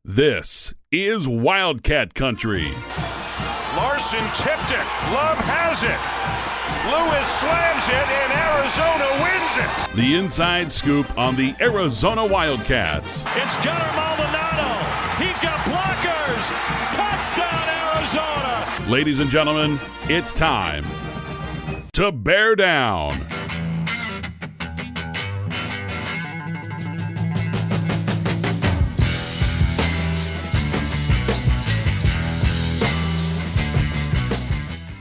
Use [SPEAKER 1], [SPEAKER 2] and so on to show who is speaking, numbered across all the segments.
[SPEAKER 1] This is Wildcat Country.
[SPEAKER 2] Larson tipped it. Love has it. Lewis slams it, and Arizona wins it.
[SPEAKER 1] The inside scoop on the Arizona Wildcats.
[SPEAKER 2] It's Gunnar Maldonado. He's got blockers. Touchdown, Arizona.
[SPEAKER 1] Ladies and gentlemen, it's time to bear down.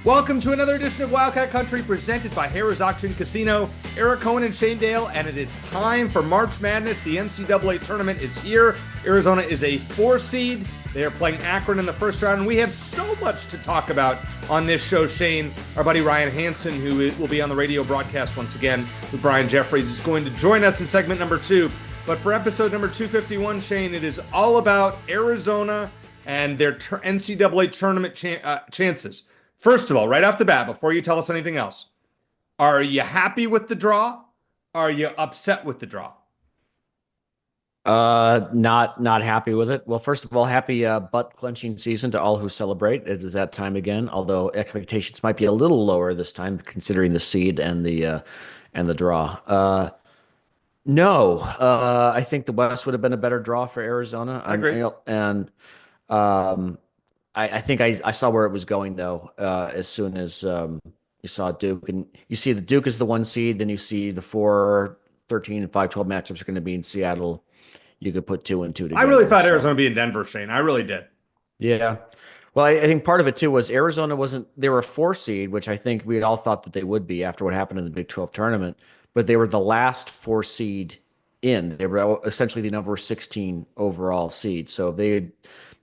[SPEAKER 3] Welcome to another edition of Wildcat Country presented by Harrah's Auction Casino. Eric Cohen and Shane Dale, and it is time for March Madness. The NCAA Tournament is here. Arizona is a 4 seed. They are playing Akron in the first round, and we have so much to talk about on this show. Shane, our buddy Ryan Hansen, who will be on the radio broadcast once again with Brian Jeffries, is going to join us in segment number 2. But for episode number 251, Shane, it is all about Arizona and their NCAA Tournament chances. First of all, right off the bat, before you tell us anything else, are you happy with the draw? Are you upset with the draw?
[SPEAKER 4] Not happy with it. Well, first of all, happy butt clenching season to all who celebrate. It is that time again, although expectations might be a little lower this time considering the seed and the draw. No, I think the West would have been a better draw for Arizona.
[SPEAKER 3] I agree.
[SPEAKER 4] I think I saw where it was going, though, as soon as you saw Duke. And you see the Duke is the 1 seed, then you see the 4, 13, and 5, 12 matchups are going to be in Seattle. You could put 2 and 2 together.
[SPEAKER 3] I really thought Arizona would be in Denver, Shane. I really did.
[SPEAKER 4] Yeah. Well, I think part of it, too, was Arizona they were a 4 seed, which I think we all thought that they would be after what happened in the Big 12 tournament. But they were the last 4 seed in. They were essentially the number 16 overall seed. So if they had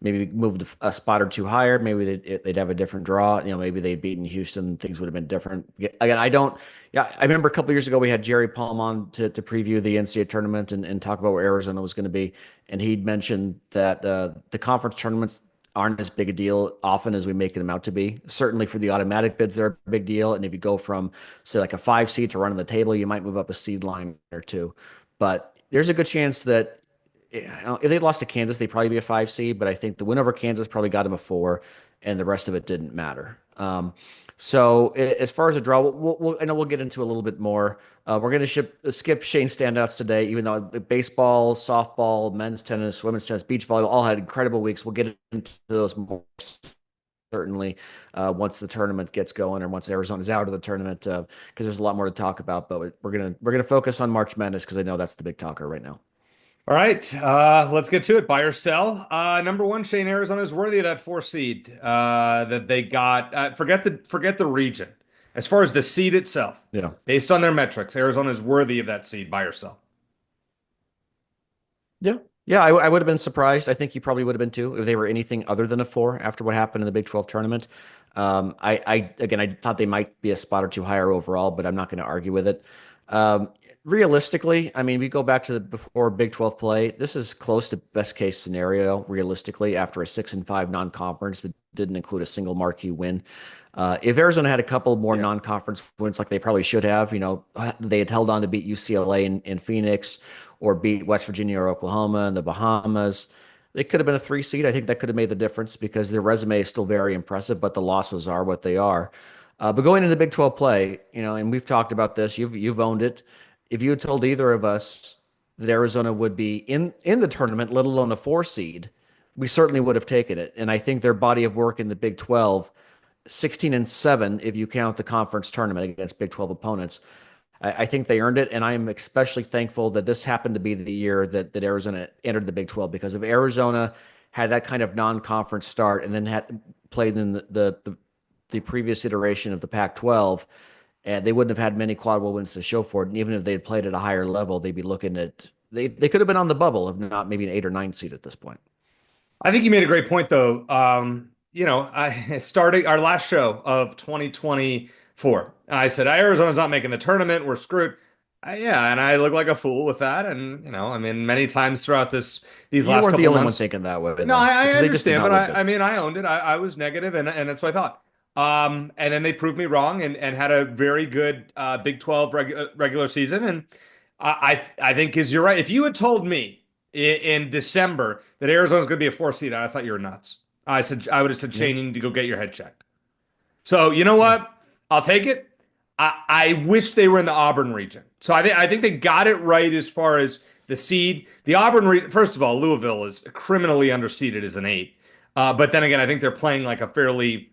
[SPEAKER 4] maybe moved a spot or 2 higher, maybe they'd have a different draw. Maybe they'd beaten Houston, things would have been different. Again, I remember a couple of years ago we had Jerry Palm on to preview the NCAA tournament and talk about where Arizona was going to be. And he'd mentioned that the conference tournaments aren't as big a deal often as we make them out to be. Certainly for the automatic bids, they're a big deal. And if you go from, say, like a 5 seed to run on the table, you might move up a seed line or 2. But there's a good chance that if they lost to Kansas, they'd probably be a 5 seed, but I think the win over Kansas probably got them a 4, and the rest of it didn't matter. So as far as a draw, I know we'll get into a little bit more. We're going to skip Shane standouts today, even though baseball, softball, men's tennis, women's tennis, beach volleyball all had incredible weeks. We'll get into those more certainly once the tournament gets going or once Arizona's out of the tournament, because there's a lot more to talk about. But we're gonna focus on March Madness because I know that's the big talker right now.
[SPEAKER 3] All right, let's get to it. Buy or sell. Number 1, Shane, Arizona is worthy of that 4 seed that they got. Forget the region. As far as the seed itself, based on their metrics, Arizona is worthy of that seed. Buy or sell.
[SPEAKER 4] Yeah, I would have been surprised. I think you probably would have been too if they were anything other than a 4 after what happened in the Big 12 tournament. I thought they might be a spot or 2 higher overall, but I'm not going to argue with it. Realistically, I mean, we go back to before Big 12 play. This is close to best case scenario, realistically, after a 6-5 non-conference that didn't include a single marquee win. If Arizona had a couple more non-conference wins like they probably should have, they had held on to beat UCLA in Phoenix or beat West Virginia or Oklahoma in the Bahamas, they could have been a 3 seed. I think that could have made the difference because their resume is still very impressive, but the losses are what they are. But going into Big 12 play, and we've talked about this, you've owned it. If you had told either of us that Arizona would be in the tournament, let alone a 4 seed, we certainly would have taken it. And I think their body of work in the Big 12, 16-7, if you count the conference tournament against Big 12 opponents, I think they earned it. And I'm especially thankful that this happened to be the year that Arizona entered the Big 12, because if Arizona had that kind of non-conference start and then had played in the previous iteration of the Pac-12, and they wouldn't have had many quad-bowl wins to show for it. And even if they had played at a higher level, they'd be looking at they could have been on the bubble, if not maybe an 8 or 9 seed at this point.
[SPEAKER 3] I think you made a great point, though. Starting our last show of 2024, I said Arizona's not making the tournament. We're screwed. And I look like a fool with that. And many times throughout these last couple months, you weren't
[SPEAKER 4] the only one thinking that way.
[SPEAKER 3] No, I understand, but I owned it. I was negative, and that's what I thought. And then they proved me wrong and had a very good Big 12 regular season. And I think, you're right. If you had told me in December that Arizona's going to be a 4 seed, I thought you were nuts. I would have said,
[SPEAKER 4] Yeah.
[SPEAKER 3] Shane, you need to go get your head checked. So you know
[SPEAKER 4] Yeah.
[SPEAKER 3] what? I'll take it. I wish they were in the Auburn region. So I think they got it right as far as the seed. The Auburn region, first of all, Louisville is criminally underseeded as an 8. But then again, I think they're playing like a fairly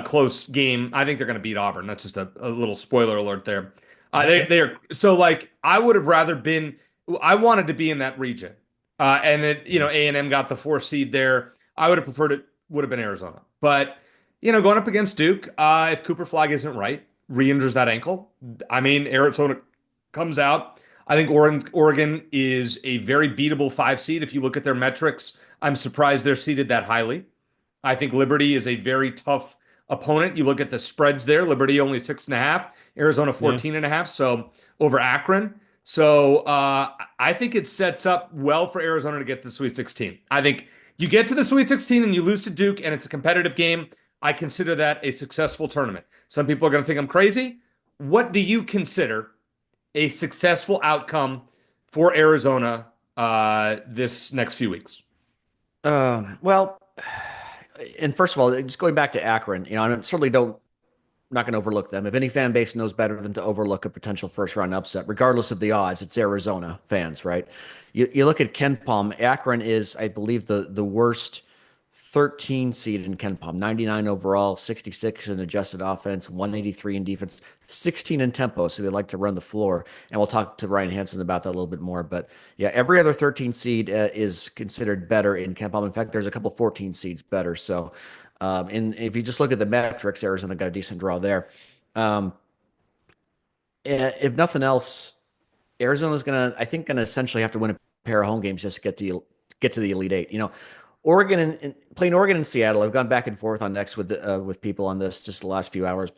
[SPEAKER 3] close game. I think they're going to beat Auburn. That's just a little spoiler alert there.
[SPEAKER 4] Okay.
[SPEAKER 3] They're so like I would have rather been. I wanted to be in that region, and it A&M got the 4 seed there. I would have preferred it would have been Arizona, but going up against Duke, if Cooper Flag isn't right, re-injures that ankle. I mean, Arizona comes out. I think Oregon is a very beatable 5 seed. If you look at their metrics, I'm surprised they're seeded that highly. I think Liberty is a very tough opponent. You look at the spreads there. Liberty only 6.5, Arizona
[SPEAKER 4] Yeah.
[SPEAKER 3] 14.5. So over Akron. So I think it sets up well for Arizona to get to the Sweet 16. I think you get to the Sweet 16 and you lose to Duke and it's a competitive game. I consider that a successful tournament. Some people are going to think I'm crazy. What do you consider a successful outcome for Arizona this next few weeks?
[SPEAKER 4] Well, and first of all, just going back to Akron, I certainly don't not going to overlook them. If any fan base knows better than to overlook a potential first round upset, regardless of the odds, it's Arizona fans, right? You look at Ken Palm. Akron is, I believe, the worst 13 seed in Ken Palm, 99 overall, 66 in adjusted offense, 183 in defense, 16 in tempo. So they like to run the floor. And we'll talk to Ryan Hansen about that a little bit more. But yeah, every other 13 seed is considered better in Ken Palm. In fact, there's a couple 14 seeds better. So, and if you just look at the metrics, Arizona got a decent draw there. Um, if nothing else, Arizona's I think, gonna essentially have to win a pair of home games just to get to the Elite Eight. Oregon and playing Oregon and Seattle. I've gone back and forth on next with people on this just the last few hours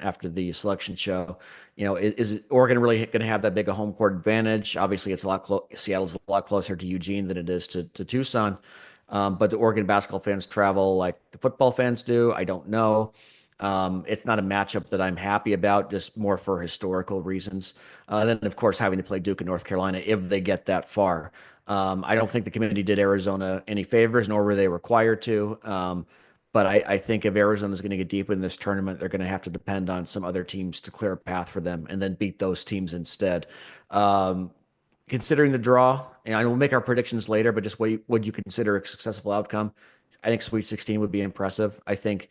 [SPEAKER 4] after the selection show. Is Oregon really going to have that big a home court advantage? Obviously, it's a lot Seattle's a lot closer to Eugene than it is to Tucson. But the Oregon basketball fans travel like the football fans do. I don't know. It's not a matchup that I'm happy about, just more for historical reasons. Then, of course, having to play Duke and North Carolina if they get that far. I don't think the committee did Arizona any favors, nor were they required to. But I think if Arizona is going to get deep in this tournament, they're going to have to depend on some other teams to clear a path for them and then beat those teams instead. Considering the draw, and I will make our predictions later, but just what would you consider a successful outcome? I think Sweet 16 would be impressive. I think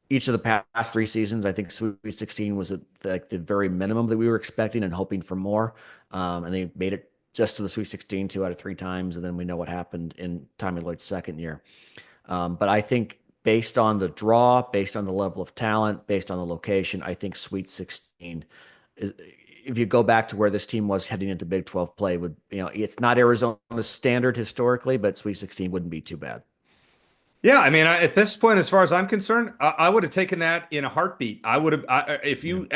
[SPEAKER 4] each of the past 3 seasons, I think Sweet 16 was at the very minimum that we were expecting and hoping for more. And they made it just to the Sweet 16 2 out of 3 times, and then we know what happened in Tommy Lloyd's second year. But I think based on the draw, based on the level of talent, based on the location, I think Sweet 16 is. If you go back to where this team was heading into Big 12 play, it's not Arizona's standard historically, but Sweet 16 wouldn't be too bad.
[SPEAKER 3] Yeah, I mean, at this point, as far as I'm concerned, I would have taken that in a heartbeat. I would have, if you,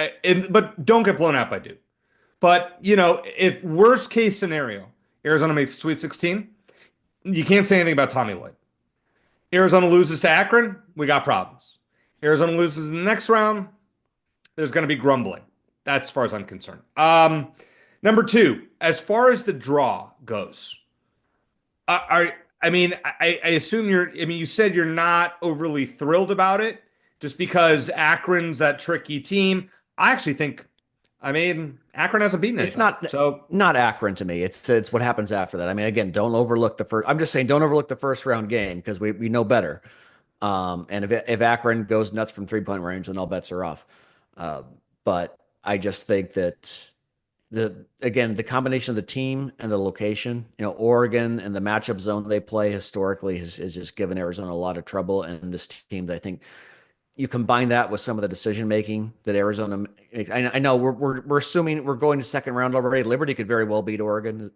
[SPEAKER 3] but don't get blown out by Duke. But if worst case scenario, Arizona makes the Sweet 16, you can't say anything about Tommy Lloyd. Arizona loses to Akron, we got problems. Arizona loses in the next round, there's going to be grumbling. That's as far as I'm concerned. Number 2, as far as the draw goes, I assume you said you're not overly thrilled about it just because Akron's that tricky team. I actually think, Akron hasn't beaten
[SPEAKER 4] It's
[SPEAKER 3] anybody.
[SPEAKER 4] not Akron to me. It's what happens after that. I mean, again, don't overlook the first. I'm just saying, don't overlook the first round game because we know better. And if Akron goes nuts from 3-point range, then all bets are off. But I just think that the combination of the team and the location, Oregon and the matchup zone they play historically has just given Arizona a lot of trouble. And this team that I think you combine that with some of the decision making that Arizona, I know we're assuming we're going to second round already. Liberty could very well beat Oregon.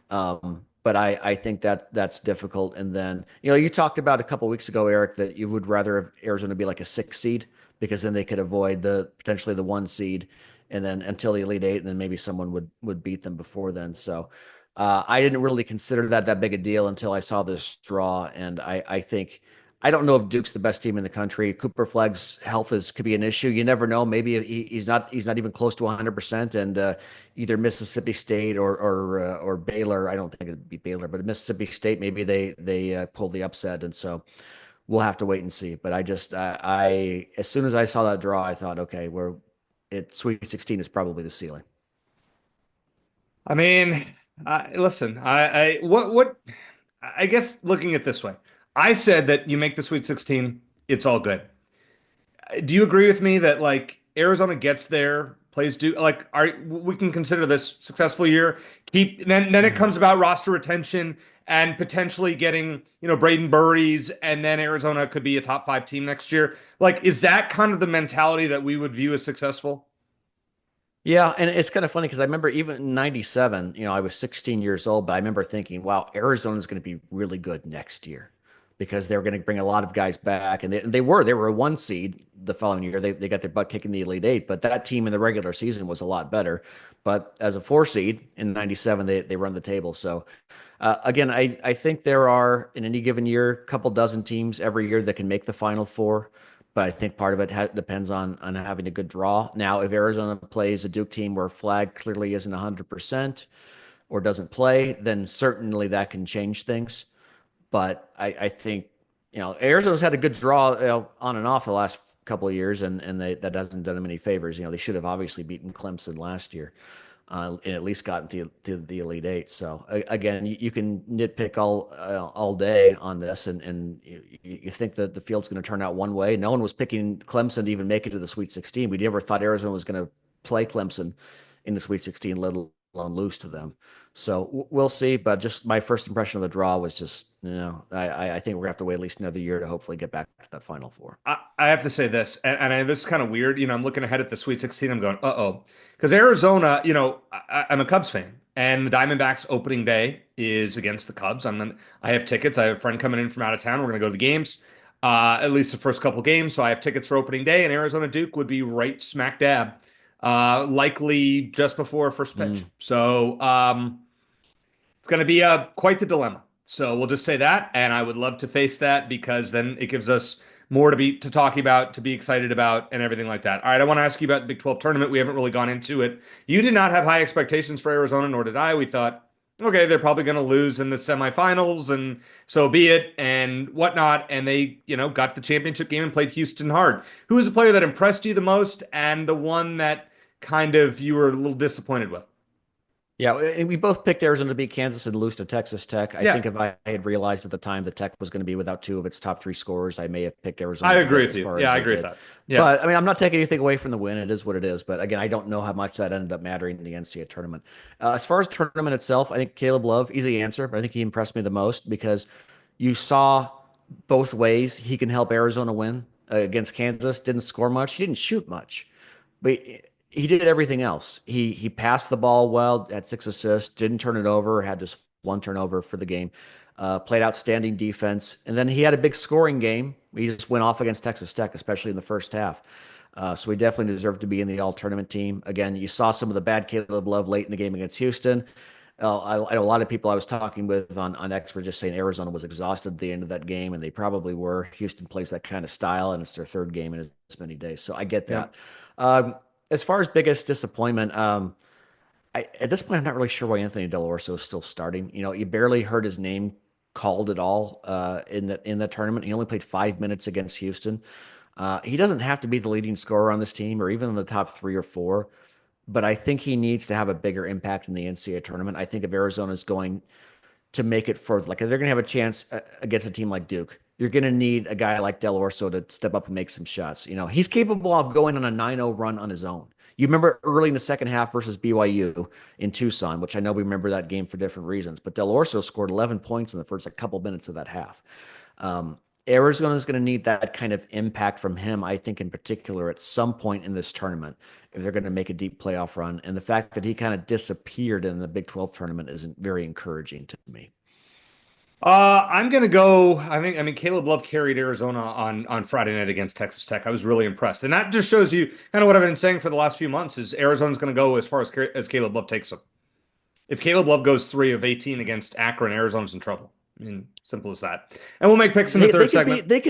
[SPEAKER 4] But I think that's difficult. And then, you talked about a couple of weeks ago, Eric, that you would rather have Arizona be like a 6 seed because then they could avoid potentially the 1 seed and then until the Elite Eight, and then maybe someone would beat them before then. So I didn't really consider that big a deal until I saw this draw. And I think I don't know if Duke's the best team in the country. Cooper Flagg's health is could be an issue. You never know. Maybe he's not even close to 100%. And either Mississippi State or Baylor. I don't think it'd be Baylor, but Mississippi State. Maybe they pulled the upset, and so we'll have to wait and see. But I as soon as I saw that draw, I thought, okay, Sweet 16 is probably the ceiling.
[SPEAKER 3] I mean, listen, what, I guess looking at it this way, I said that you make the Sweet 16, it's all good. Do you agree with me that like Arizona gets there, plays do like are we can consider this successful year? Keep then it comes about roster retention and potentially getting, Braden Burries, and then Arizona could be a top five team next year. Like, is that kind of the mentality that we would view as successful?
[SPEAKER 4] Yeah, and it's kind of funny because I remember even in '97, I was 16 years old, but I remember thinking, wow, Arizona's going to be really good next year because they were going to bring a lot of guys back. And they were a one seed the following year. They got their butt kicked in the Elite Eight, but that team in the regular season was a lot better. But as a four seed in '97, they run the table. So again, I think there are in any given year, a couple dozen teams every year that can make the Final Four. But I think part of it depends on having a good draw. Now, if Arizona plays a Duke team where Flag clearly isn't 100% or doesn't play, then certainly that can change things. But I think Arizona's had a good draw on and off the last couple of years, and that hasn't done them any favors. They should have obviously beaten Clemson last year and at least gotten to the Elite Eight. So again, you can nitpick all day on this, and you think that the field's going to turn out one way. No one was picking Clemson to even make it to the Sweet 16. We never thought Arizona was going to play Clemson in the Sweet 16, let alone lose to them. So we'll see. But just my first impression of the draw was just, I think we're gonna have to wait at least another year to hopefully get back to that Final Four.
[SPEAKER 3] I have to say this, and this is kind of weird. I'm looking ahead at the Sweet 16. I'm going, uh-oh. Because Arizona, I'm a Cubs fan, and the Diamondbacks opening day is against the Cubs. I have tickets. I have a friend coming in from out of town. We're going to go to the games, at least the first couple games. So I have tickets for opening day, and Arizona Duke would be right smack dab, likely just before first pitch. So it's going to be quite the dilemma. So we'll just say that, and I would love to face that because then it gives us more to talk about, to be excited about, and everything like that. All right, I want to ask you about the Big 12 tournament. We haven't really gone into it. You did not have high expectations for Arizona, nor did I. We thought, okay, they're probably going to lose in the semifinals, and so be it, and whatnot. And they, got to the championship game and played Houston hard. Who was the player that impressed you the most, and the one that kind of you were a little disappointed with?
[SPEAKER 4] Yeah, and we both picked Arizona to beat Kansas and lose to Texas Tech. I
[SPEAKER 3] Yeah,
[SPEAKER 4] think if I had realized at the time that Tech was going to be without two of its top three scorers, I may have picked Arizona
[SPEAKER 3] I
[SPEAKER 4] to
[SPEAKER 3] agree
[SPEAKER 4] get
[SPEAKER 3] with
[SPEAKER 4] as
[SPEAKER 3] you.
[SPEAKER 4] far
[SPEAKER 3] Yeah,
[SPEAKER 4] as
[SPEAKER 3] I
[SPEAKER 4] I
[SPEAKER 3] agree with
[SPEAKER 4] did.
[SPEAKER 3] that. Yeah.
[SPEAKER 4] But I mean, I'm not taking anything away from the win. It is what it is. But again, I don't know how much that ended up mattering in the NCAA tournament. As far as tournament itself, I think Caleb Love, easy answer, but I think he impressed me the most because you saw both ways he can help Arizona win against Kansas. Didn't score much. He didn't shoot much, but he did everything else. He passed the ball well, had 6 assists, didn't turn it over, had just one turnover for the game. Played outstanding defense, and then he had a big scoring game. He just went off against Texas Tech, especially in the first half. So he definitely deserved to be in the all-tournament team. Again, you saw some of the bad Caleb Love late in the game against Houston. I know a lot of people I was talking with on X were just saying Arizona was exhausted at the end of that game, and they probably were. Houston plays that kind of style, and it's their third game in as many days. So I get
[SPEAKER 3] Yeah.
[SPEAKER 4] that. As far as biggest disappointment, at this point, I'm not really sure why Anthony Delorso is still starting. You barely heard his name called at all in the tournament. He only played 5 minutes against Houston. He doesn't have to be the leading scorer on this team or even in the top three or four, but I think he needs to have a bigger impact in the NCAA tournament. I think if Arizona is going to make it further, like if they're going to have a chance against a team like Duke, you're going to need a guy like Del Orso to step up and make some shots. He's capable of going on a 9-0 run on his own. You remember early in the second half versus BYU in Tucson, which I know we remember that game for different reasons, but Del Orso scored 11 points in the first couple minutes of that half. Arizona is going to need that kind of impact from him, I think, in particular, at some point in this tournament, if they're going to make a deep playoff run. And the fact that he kind of disappeared in the Big 12 tournament isn't very encouraging to me.
[SPEAKER 3] I'm gonna go. I mean, Caleb Love carried Arizona on Friday night against Texas Tech. I was really impressed, and that just shows you kind of what I've been saying for the last few months. Is Arizona's gonna go as far as Caleb Love takes them. If Caleb Love goes 3 of 18 against Akron, Arizona's in trouble. I mean, simple as that. And we'll make picks in the
[SPEAKER 4] They
[SPEAKER 3] third
[SPEAKER 4] can
[SPEAKER 3] segment.
[SPEAKER 4] beat they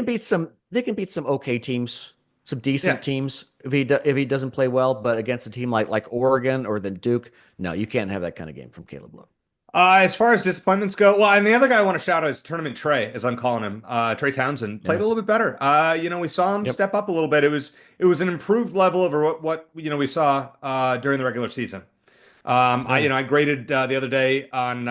[SPEAKER 4] can beat some okay teams, some
[SPEAKER 3] Yeah.
[SPEAKER 4] decent teams if he doesn't play well, but against a team like Oregon or then Duke, no, you can't have that kind of game from Caleb Love.
[SPEAKER 3] As far as disappointments go, well, and the other guy I want to shout out is Tournament Trey, as I'm calling him. Trey Townsend played
[SPEAKER 4] Yeah.
[SPEAKER 3] a little bit better. We saw him
[SPEAKER 4] Yep.
[SPEAKER 3] step up a little bit. It was an improved level over what we saw during the regular season.
[SPEAKER 4] Yeah.
[SPEAKER 3] I graded the other day on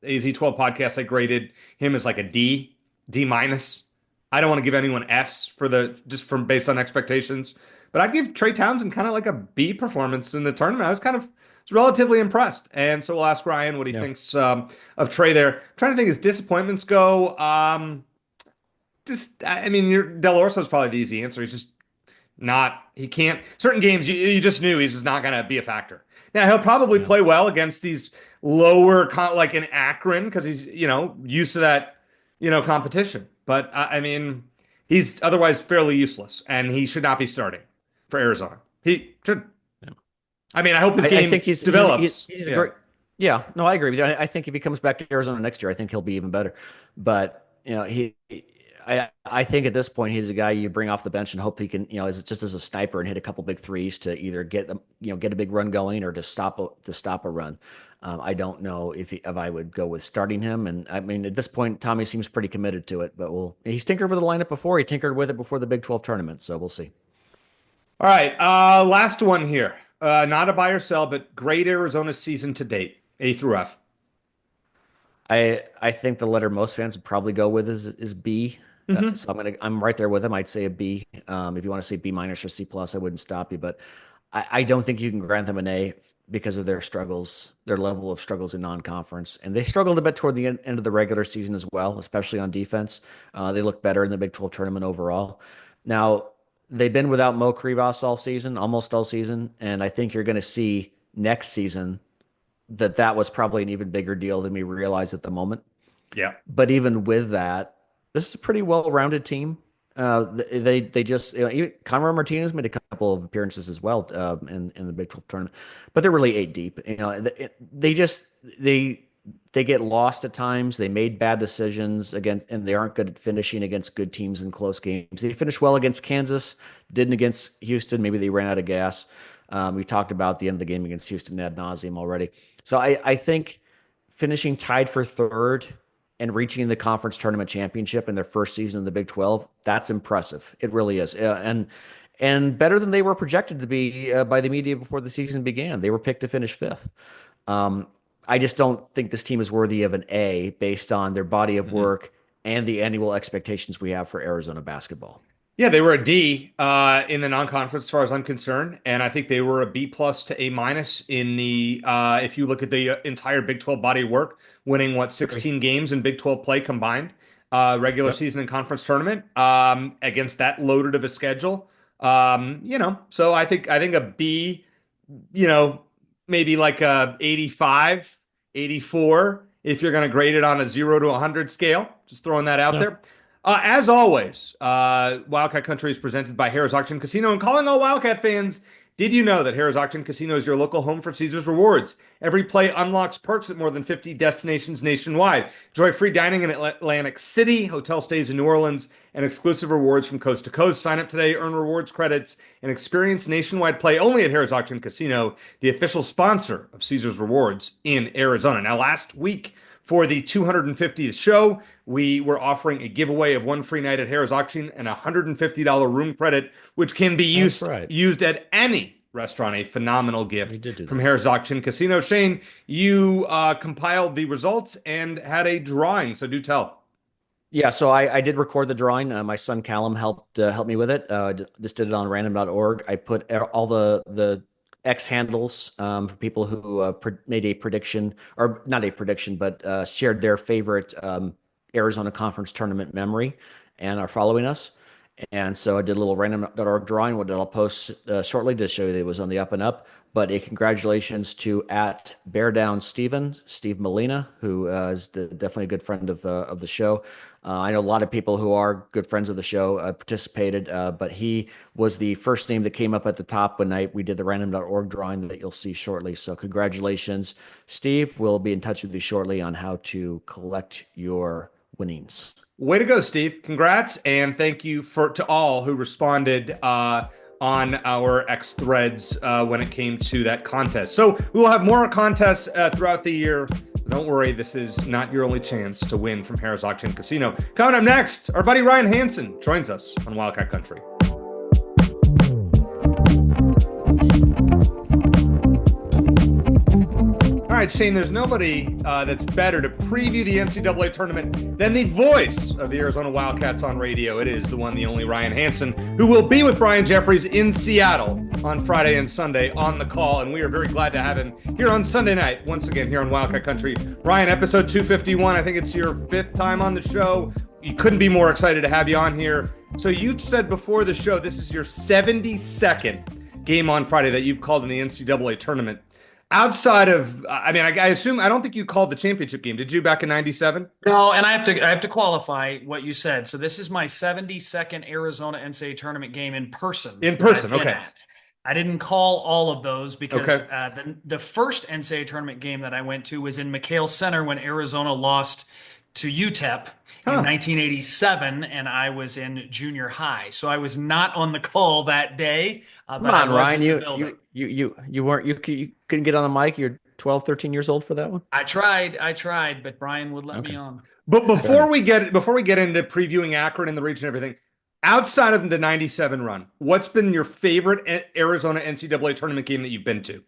[SPEAKER 3] AZ12 podcast. I graded him as like a D minus. I don't want to give anyone Fs for the just from based on expectations, but I'd give Trey Townsend kind of like a B performance in the tournament. I was relatively impressed, and so we'll ask Ryan what he
[SPEAKER 4] Yeah.
[SPEAKER 3] thinks of Trey there. I'm trying to think as disappointments go. I mean, your Del Orso's probably the easy answer. He's just not. He can't. Certain games you just knew he's just not going to be a factor. Now he'll probably
[SPEAKER 4] Yeah.
[SPEAKER 3] play well against these lower like in Akron because he's used to that competition. But I mean, he's otherwise fairly useless, and he should not be starting for Arizona. He should.
[SPEAKER 4] Yeah.
[SPEAKER 3] I mean, I hope his
[SPEAKER 4] I
[SPEAKER 3] game
[SPEAKER 4] think
[SPEAKER 3] develops.
[SPEAKER 4] he's a
[SPEAKER 3] Yeah.
[SPEAKER 4] great. Yeah, no, I agree with you. I think if he comes back to Arizona next year, I think he'll be even better. But I think at this point he's a guy you bring off the bench and hope he can, just as a sniper and hit a couple big threes to either get them, get a big run going or to stop a run. I don't know if I would go with starting him. And I mean, at this point, Tommy seems pretty committed to it. But he's tinkered with the lineup before. He tinkered with it before the Big 12 tournament, so we'll see.
[SPEAKER 3] All right. Last one here. Not a buy or sell, but great Arizona season to date, A through F.
[SPEAKER 4] I think the letter most fans would probably go with is B.
[SPEAKER 3] Hmm.
[SPEAKER 4] So I'm right there with him. I'd say a B. If you want to say B minus or C plus, I wouldn't stop you. But I don't think you can grant them an A because of their struggles, their level of struggles in non-conference, and they struggled a bit toward the end of the regular season as well, especially on defense. They look better in the Big 12 tournament overall. Now they've been without Mo Krivas all season, almost all season, and I think you're going to see next season that was probably an even bigger deal than we realize at the moment.
[SPEAKER 3] Yeah.
[SPEAKER 4] But even with that, this is a pretty well-rounded team. They just even Conrad Martinez made a couple of appearances as well in the Big 12 tournament, but they're really eight deep. They get lost at times. They made bad decisions against, and they aren't good at finishing against good teams in close games. They finished well against Kansas, didn't against Houston. Maybe they ran out of gas. We talked about the end of the game against Houston ad nauseum already. So I think finishing tied for third and reaching the conference tournament championship in their first season in the Big 12, that's impressive. It really is. And better than they were projected to be by the media before the season began. They were picked to finish fifth. I just don't think this team is worthy of an A based on their body of work and the annual expectations we have for Arizona basketball.
[SPEAKER 3] Yeah, they were a D in the non-conference as far as I'm concerned, and I think they were a B plus to A minus in the if you look at the entire Big 12 body of work, winning 16 games in Big 12 play combined, regular
[SPEAKER 4] Yep.
[SPEAKER 3] season and conference tournament against that loaded of a schedule. So I think a B, you know, maybe like a 85, 84 if you're going to grade it on a 0 to 100 scale. Just throwing that out
[SPEAKER 4] Yeah.
[SPEAKER 3] there. As always, Wildcat Country is presented by Harrah's Auction Casino. And calling all Wildcat fans, did you know that Harrah's Auction Casino is your local home for Caesars Rewards? Every play unlocks perks at more than 50 destinations nationwide. Enjoy free dining in Atlantic City, hotel stays in New Orleans, and exclusive rewards from coast to coast. Sign up today, earn rewards credits, and experience nationwide play only at Harrah's Auction Casino, the official sponsor of Caesars Rewards in Arizona. Now, last week, for the 250th show, we were offering a giveaway of one free night at Harrah's Auction and a $150 room credit, which can be
[SPEAKER 4] That's right.
[SPEAKER 3] used at any restaurant. A phenomenal gift
[SPEAKER 4] We did do
[SPEAKER 3] from
[SPEAKER 4] that.
[SPEAKER 3] Harrah's Auction Casino. Shane, you compiled the results and had a drawing, so do tell.
[SPEAKER 4] Yeah, so I did record the drawing. My son Callum helped me with it. Just did it on random.org. I put all the X handles for people who made a prediction, or not a prediction, but shared their favorite Arizona Conference tournament memory and are following us. And so I did a little random.org drawing, what I'll post shortly to show you that it was on the up and up. But a congratulations to at Bear Down Steve Molina, who is definitely a good friend of the show. I know a lot of people who are good friends of the show participated, but he was the first name that came up at the top when we did the random.org drawing that you'll see shortly. So congratulations, Steve. We'll be in touch with you shortly on how to collect your winnings.
[SPEAKER 3] Way to go, Steve. Congrats, and thank you to all who responded on our X threads when it came to that contest. So we will have more contests throughout the year. Don't worry, this is not your only chance to win from Harrah's Auction Casino. Coming up next, our buddy Ryan Hansen joins us on Wildcat Country. All right, Shane, there's nobody that's better to preview the NCAA tournament than the voice of the Arizona Wildcats on radio. It is the one, the only Ryan Hansen, who will be with Brian Jeffries in Seattle on Friday and Sunday on the call. And we are very glad to have him here on Sunday night, once again, here on Wildcat Country. Ryan, episode 251, I think it's your 5th time on the show. You couldn't be more excited to have you on here. So you said before the show, this is your 72nd game on Friday that you've called in the NCAA tournament. Outside of, I assume, I don't think you called the championship game. Did you back in 97?
[SPEAKER 5] No, and I have to qualify what you said. So this is my 72nd Arizona NCAA tournament game in person.
[SPEAKER 3] In person, okay.
[SPEAKER 5] I didn't call all of those because the first NCAA tournament game that I went to was in McHale Center when Arizona lost to UTEP in 1987, and I was in junior high, so I was not on the call that day.
[SPEAKER 4] Come on, Ryan, you weren't, you couldn't get on the mic. You're 12, 13 years old for that one.
[SPEAKER 5] I tried, but Brian would let me on.
[SPEAKER 3] But before we get into previewing Akron and the region and everything, outside of the 97 run, what's been your favorite Arizona NCAA tournament game that you've been to?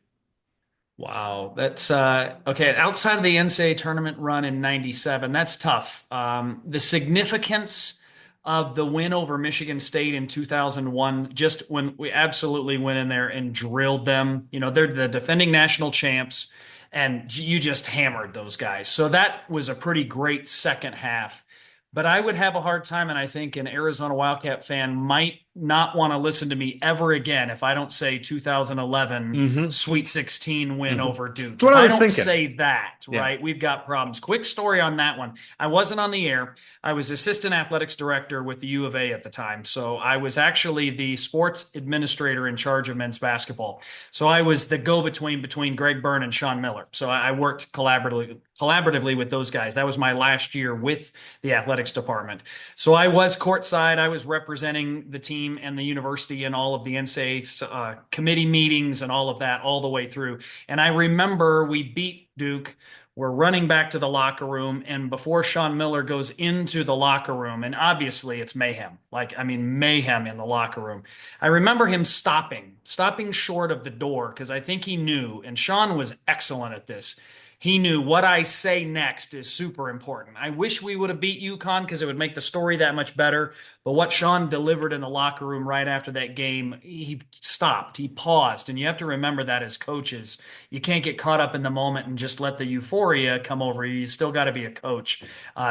[SPEAKER 5] Wow, that's okay. Outside of the NCAA tournament run in 97, that's tough. The significance of the win over Michigan State in 2001, just when we absolutely went in there and drilled them. You know, they're the defending national champs, and you just hammered those guys. So that was a pretty great second half. But I would have a hard time, and I think an Arizona Wildcat fan might not want to listen to me ever again if I don't say 2011 Sweet 16 win over Duke. If I don't say that, right, we've got problems. Quick story on that one. I wasn't on the air. I was assistant athletics director with the U of A at the time. So I was actually the sports administrator in charge of men's basketball. So I was the go-between between Greg Byrne and Sean Miller. So I worked collaboratively with those guys. That was my last year with the athletics department. So I was courtside. I was representing the team and the university and all of the NCAA committee meetings and all of that all the way through. And I remember we beat Duke. We're running back to the locker room, and before Sean Miller goes into the locker room, and obviously it's mayhem, mayhem in the locker room. I remember him stopping short of the door because I think he knew, and Sean was excellent at this. He knew what I say next is super important. I wish we would have beat UConn because it would make the story that much better. But what Sean delivered in the locker room right after that game, he stopped, he paused. And you have to remember that as coaches. You can't get caught up in the moment and just let the euphoria come over you. You still got to be a coach.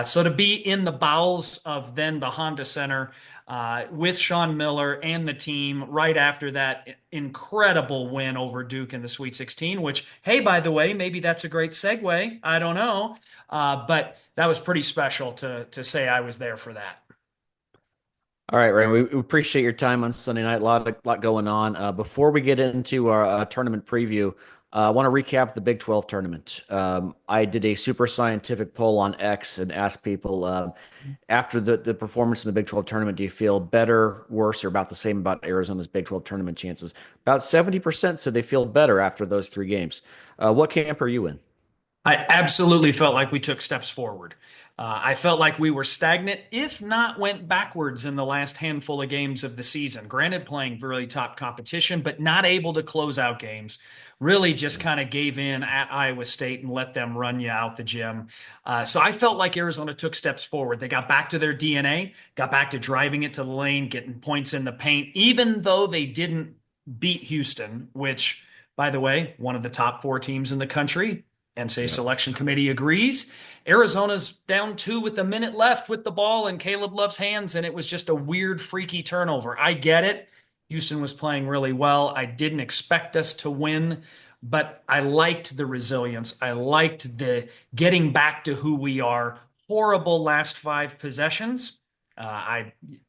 [SPEAKER 5] So to be in the bowels of then the Honda Center with Sean Miller and the team right after that incredible win over Duke in the Sweet 16, which, hey, by the way, maybe that's a great segue. I don't know. But that was pretty special to say I was there for that.
[SPEAKER 4] All right, Ryan, we appreciate your time on Sunday night. A lot going on. Before we get into our tournament preview, I want to recap the Big 12 tournament. I did a super scientific poll on X and asked people, after the performance in the Big 12 tournament, do you feel better, worse, or about the same about Arizona's Big 12 tournament chances? About 70% said they feel better after those 3 games. What camp are you in?
[SPEAKER 5] I absolutely felt like we took steps forward. I felt like we were stagnant, if not went backwards in the last handful of games of the season. Granted, playing really top competition, but not able to close out games. Really just kind of gave in at Iowa State and let them run you out the gym. So I felt like Arizona took steps forward. They got back to their DNA, got back to driving it to the lane, getting points in the paint, even though they didn't beat Houston, which, by the way, one of the top 4 teams in the country. NCAA Selection Committee agrees. Arizona's down 2 with a minute left with the ball in Caleb Love's hands, and it was just a weird, freaky turnover. I get it. Houston was playing really well. I didn't expect us to win, but I liked the resilience. I liked the getting back to who we are. Horrible last 5 possessions.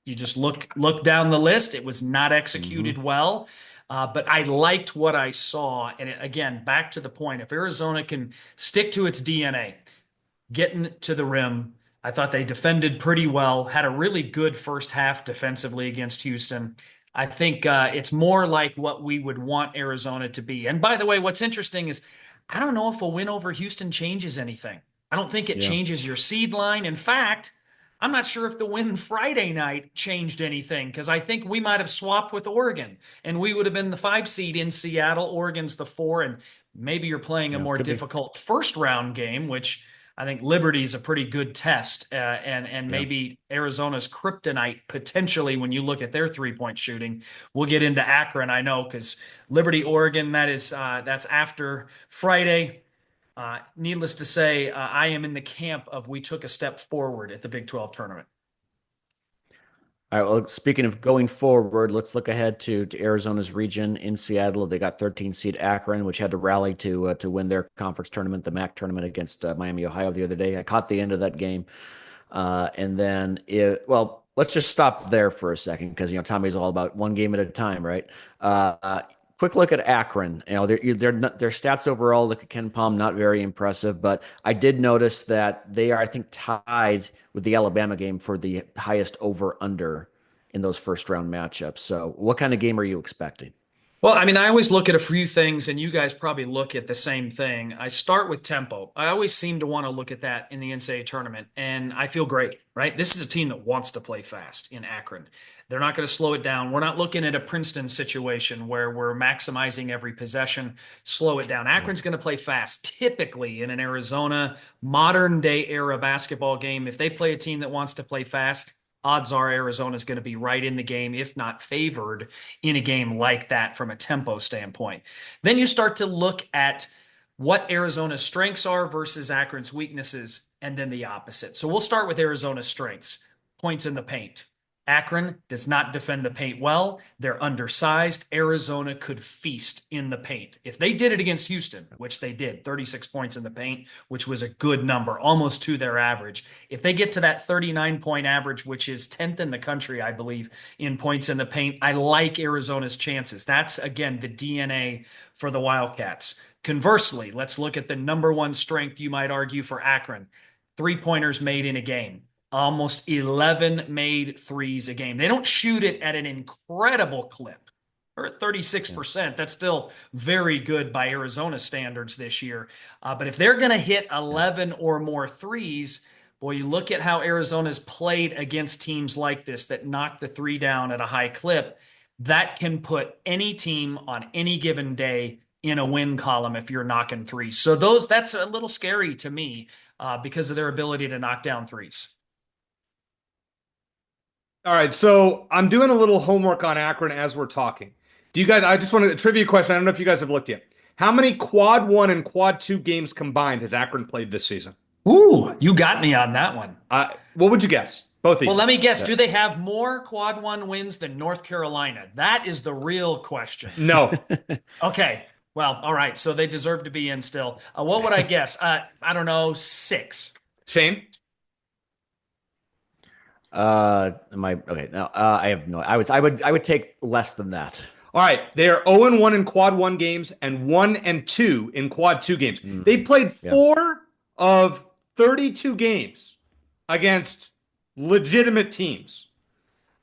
[SPEAKER 5] You just look down the list. It was not executed well. But I liked what I saw. And again, back to the point, if Arizona can stick to its DNA, getting to the rim, I thought they defended pretty well, had a really good first half defensively against Houston. I think it's more like what we would want Arizona to be. And by the way, what's interesting is I don't know if a win over Houston changes anything. I don't think it
[SPEAKER 4] Yeah.
[SPEAKER 5] changes your seed line. In fact, I'm not sure if the win Friday night changed anything because I think we might have swapped with Oregon and we would have been the 5 seed in Seattle. Oregon's the 4, and maybe you're playing a
[SPEAKER 4] Yeah,
[SPEAKER 5] more
[SPEAKER 4] could be.
[SPEAKER 5] difficult first round game, which I think Liberty's a pretty good test, and
[SPEAKER 4] Yeah.
[SPEAKER 5] maybe Arizona's kryptonite potentially when you look at their 3-point shooting. We'll get into Akron, I know, because Liberty, Oregon, that's after Friday. Needless to say, I am in the camp of we took a step forward at the Big 12 tournament.
[SPEAKER 4] All right. Well, speaking of going forward, let's look ahead to Arizona's region in Seattle. They got 13 seed Akron, which had to rally to win their conference tournament, the MAC tournament against Miami, Ohio the other day. I caught the end of that game, and then well, let's just stop there for a second because Tommy's all about one game at a time, right? Quick look at Akron. Their stats overall, look at Ken Palm, not very impressive, but I did notice that they are, I think, tied with the Alabama game for the highest over under in those first round matchups. So, what kind of game are you expecting?
[SPEAKER 5] Well, I mean, I always look at a few things, and you guys probably look at the same thing. I start with tempo. I always seem to want to look at that in the NCAA tournament, and I feel great, right? This is a team that wants to play fast in Akron. They're not going to slow it down. We're not looking at a Princeton situation where we're maximizing every possession, slow it down. Akron's going to play fast. Typically, in an Arizona modern day era basketball game, if they play a team that wants to play fast, odds are Arizona's going to be right in the game, if not favored in a game like that from a tempo standpoint. Then you start to look at what Arizona's strengths are versus Akron's weaknesses, and then the opposite. So we'll start with Arizona's strengths. Points in the paint. Akron does not defend the paint well. They're undersized. Arizona could feast in the paint. If they did it against Houston, which they did, 36 points in the paint, which was a good number, almost to their average. If they get to that 39-point average, which is 10th in the country, I believe, in points in the paint, I like Arizona's chances. That's, again, the DNA for the Wildcats. Conversely, let's look at the number one strength, you might argue, for Akron. 3-pointers made in a game. Almost 11 made threes a game. They don't shoot it at an incredible clip. They're at 36%. That's still very good by Arizona standards this year. But if they're going to hit 11 or more threes, boy, you look at how Arizona's played against teams like this that knock the three down at a high clip. That can put any team on any given day in a win column if you're knocking threes. So that's a little scary to me because of their ability to knock down threes.
[SPEAKER 3] All right, so I'm doing a little homework on Akron as we're talking. Do you guys, I just wanted a trivia question. I don't know if you guys have looked yet. How many quad one and quad two games combined has Akron played this season?
[SPEAKER 5] Ooh, you got me on that one.
[SPEAKER 3] What would you guess? Both of you.
[SPEAKER 5] Well, let me guess. Do they have more quad one wins than North Carolina? That is the real question.
[SPEAKER 3] No.
[SPEAKER 5] Okay. Well, all right. So they deserve to be in still. What would I guess? I don't know, 6.
[SPEAKER 3] Shane?
[SPEAKER 4] Am I okay? Now, I have no. I would take less than that.
[SPEAKER 3] All right, they are 0-1 in quad one games and 1-2 in quad two games. They played 4 of 32 games against legitimate teams.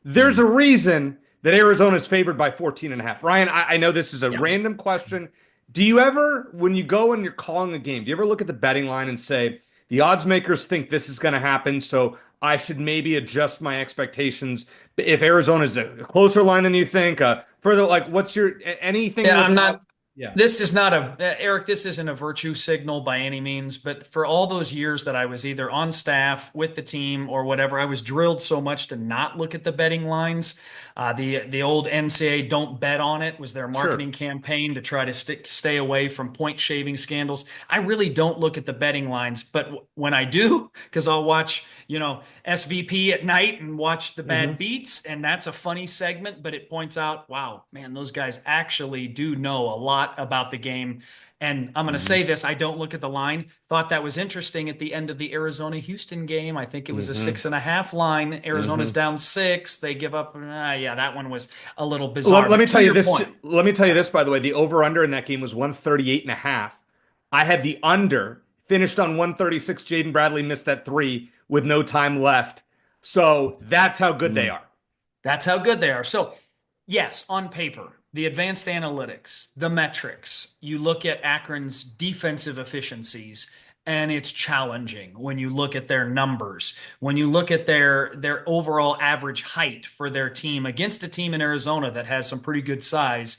[SPEAKER 3] There's a reason that Arizona is favored by 14.5. Ryan, I know this is a random question. Do you ever, when you go and you're calling a game, do you ever look at the betting line and say, the odds makers think this is going to happen, so I should maybe adjust my expectations if Arizona is a closer line than you think? Further, like, what's your anything?
[SPEAKER 5] Yeah, I'm not.
[SPEAKER 3] Yeah.
[SPEAKER 5] This is not Eric, this isn't a virtue signal by any means, but for all those years that I was either on staff with the team or whatever, I was drilled so much to not look at the betting lines. The old NCAA "Don't Bet on It" was their marketing campaign to try to stay away from point shaving scandals. I really don't look at the betting lines, but when I do, because I'll watch, SVP at night and watch the bad beats, and that's a funny segment, but it points out, wow, man, those guys actually do know a lot about the game. And I'm going to say this, I don't look at the line. Thought that was interesting at the end of the Arizona-Houston game. I think it was a 6.5 line. Arizona's down 6. They give up. That one was a little bizarre.
[SPEAKER 3] Let me tell you this. Let me tell you this, by the way. The over-under in that game was 138.5. I had the under finished on 136. Jaden Bradley missed that three with no time left. So that's how good they are.
[SPEAKER 5] That's how good they are. So, yes, on paper, the advanced analytics, the metrics, you look at Akron's defensive efficiencies, and it's challenging when you look at their numbers, when you look at their overall average height for their team against a team in Arizona that has some pretty good size.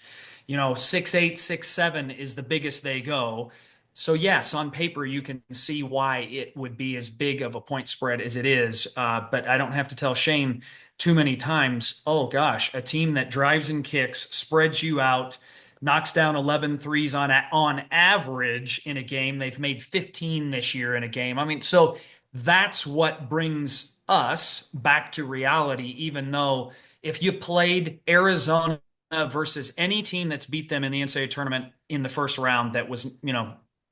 [SPEAKER 5] 6'8", 6'7" is the biggest they go. So yes, on paper, you can see why it would be as big of a point spread as it is. But I don't have to tell Shane too many times, oh gosh, a team that drives and kicks, spreads you out, knocks down 11 threes on average in a game. They've made 15 this year in a game. I mean, so that's what brings us back to reality, even though if you played Arizona versus any team that's beat them in the NCAA tournament in the first round that was,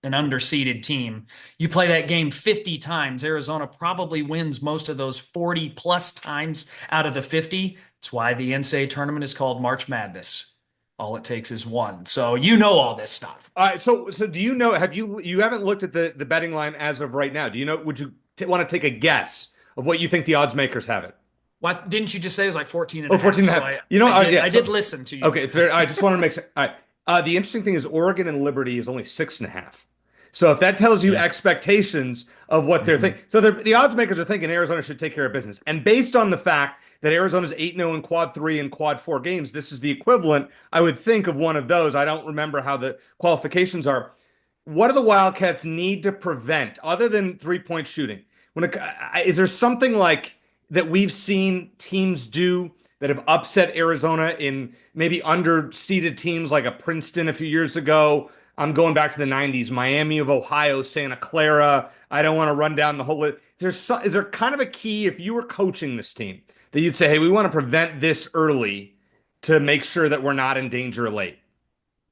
[SPEAKER 5] an underseeded team, you play that game 50 times, Arizona probably wins most of those 40 plus times out of the 50. That's why the NCAA tournament is called March Madness. All it takes is one. So all this stuff.
[SPEAKER 3] All right. So do you know, you haven't looked at the betting line as of right now. Do you know, would you want to take a guess of what you think the odds makers have it?
[SPEAKER 5] Why didn't you just say it was like 14 and a half?
[SPEAKER 3] 14 and a half.
[SPEAKER 5] So I did listen to you.
[SPEAKER 3] Okay. I just want to make sure. All right. The interesting thing is Oregon and Liberty is only 6.5. So if that tells you expectations of what they're thinking. So the odds makers are thinking Arizona should take care of business. And based on the fact that Arizona's 8-0 in quad 3 and quad 4 games, this is the equivalent, I would think, of one of those. I don't remember how the qualifications are. What do the Wildcats need to prevent other than three-point shooting? Is there something like that we've seen teams do that have upset Arizona in maybe underseeded teams like a Princeton a few years ago? I'm going back to the 90s, Miami of Ohio, Santa Clara. I don't want to run down the whole list. Is there kind of a key, if you were coaching this team, that you'd say, hey, we want to prevent this early to make sure that we're not in danger late?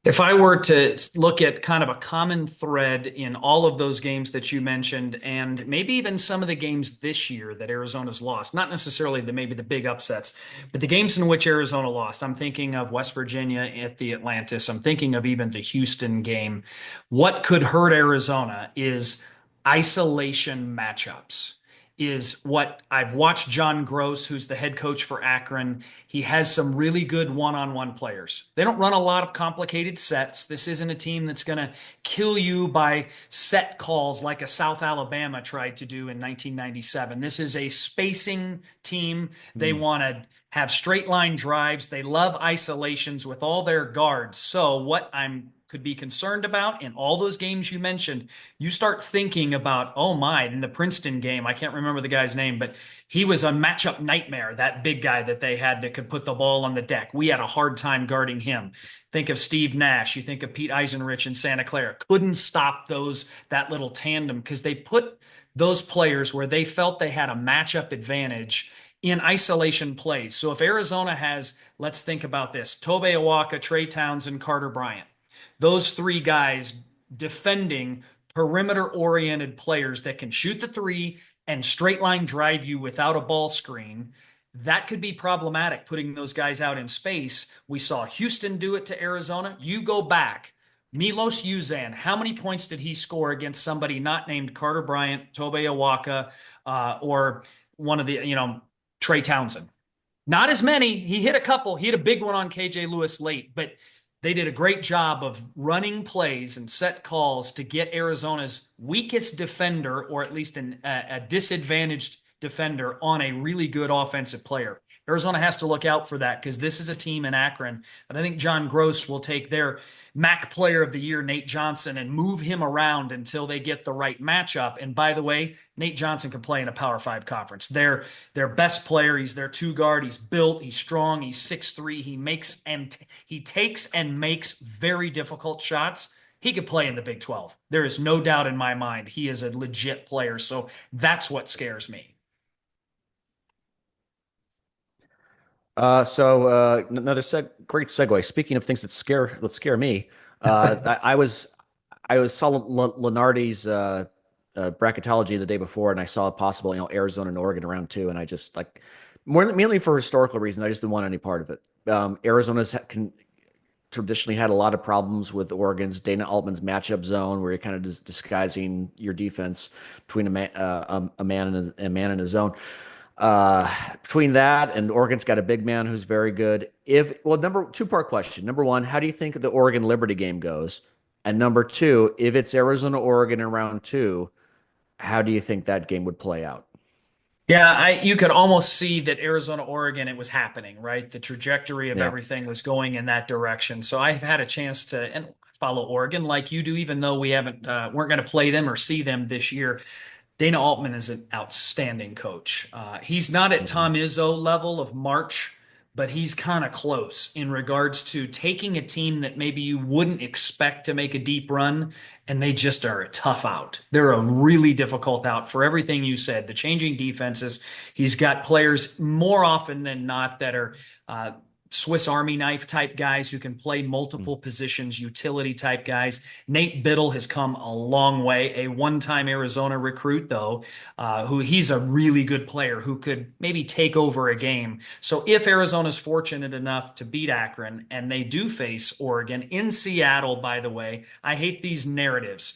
[SPEAKER 5] If I were to look at kind of a common thread in all of those games that you mentioned, and maybe even some of the games this year that Arizona's lost, not necessarily maybe the big upsets, but the games in which Arizona lost, I'm thinking of West Virginia at the Atlantis. I'm thinking of even the Houston game. What could hurt Arizona is isolation matchups. Is what I've watched John Gross, who's the head coach for Akron. He has some really good one-on-one players. They don't run a lot of complicated sets. This isn't a team that's going to kill you by set calls like a South Alabama tried to do in 1997. This is a spacing team. They want to have straight line drives. They love isolations with all their guards. So what I'm could be concerned about in all those games you mentioned, you start thinking about, oh my, in the Princeton game, I can't remember the guy's name, but he was a matchup nightmare, that big guy that they had that could put the ball on the deck. We had a hard time guarding him. Think of Steve Nash. You think of Pete Eisenrich in Santa Clara. Couldn't stop that little tandem because they put those players where they felt they had a matchup advantage in isolation plays. So if Arizona has, let's think about this, Tobe Awaka, Trey Townsend, Carter Bryant, those three guys defending perimeter-oriented players that can shoot the three and straight line drive you without a ball screen, that could be problematic, putting those guys out in space. We saw Houston do it to Arizona. You go back. Milos Uzan, how many points did he score against somebody not named Carter Bryant, Tobe Awaka, or one of the, Trey Townsend? Not as many. He hit a couple. He hit a big one on KJ Lewis late, but they did a great job of running plays and set calls to get Arizona's weakest defender, or at least a disadvantaged defender, on a really good offensive player. Arizona has to look out for that because this is a team in Akron. And I think John Gross will take their MAC Player of the Year, Nate Johnson, and move him around until they get the right matchup. And by the way, Nate Johnson can play in a Power 5 conference. Their best player. He's their two guard. He's built. He's strong. He's 6'3". He takes and makes very difficult shots. He could play in the Big 12. There is no doubt in my mind he is a legit player. So that's what scares me.
[SPEAKER 4] Another great segue. Speaking of things that scare me, I saw Lenardi's bracketology the day before, and I saw a possible, Arizona and Oregon around two, and I just mainly for historical reasons, I just didn't want any part of it. Arizona's traditionally had a lot of problems with Oregon's Dana Altman's matchup zone, where you're kind of just disguising your defense between a man and a zone. Between that and Oregon's got a big man who's very good. Two-part question. Number one, how do you think the Oregon Liberty game goes? And number two, if it's Arizona Oregon in round two, how do you think that game would play out?
[SPEAKER 5] Yeah, you could almost see that Arizona, Oregon, it was happening, right? The trajectory of
[SPEAKER 4] Yeah.
[SPEAKER 5] everything was going in that direction. So I've had a chance to and follow Oregon like you do, even though we weren't going to play them or see them this year. Dana Altman is an outstanding coach. He's not at
[SPEAKER 4] Mhm.
[SPEAKER 5] Tom Izzo level of March, but he's kind of close in regards to taking a team that maybe you wouldn't expect to make a deep run, and they just are a tough out. They're a really difficult out for everything you said. The changing defenses, he's got players more often than not that are Swiss Army knife type guys who can play multiple positions, utility type guys. Nate Biddle has come a long way, a one-time Arizona recruit, though, who he's a really good player who could maybe take over a game. So if Arizona's fortunate enough to beat Akron, and they do face Oregon in Seattle, by the way, I hate these narratives.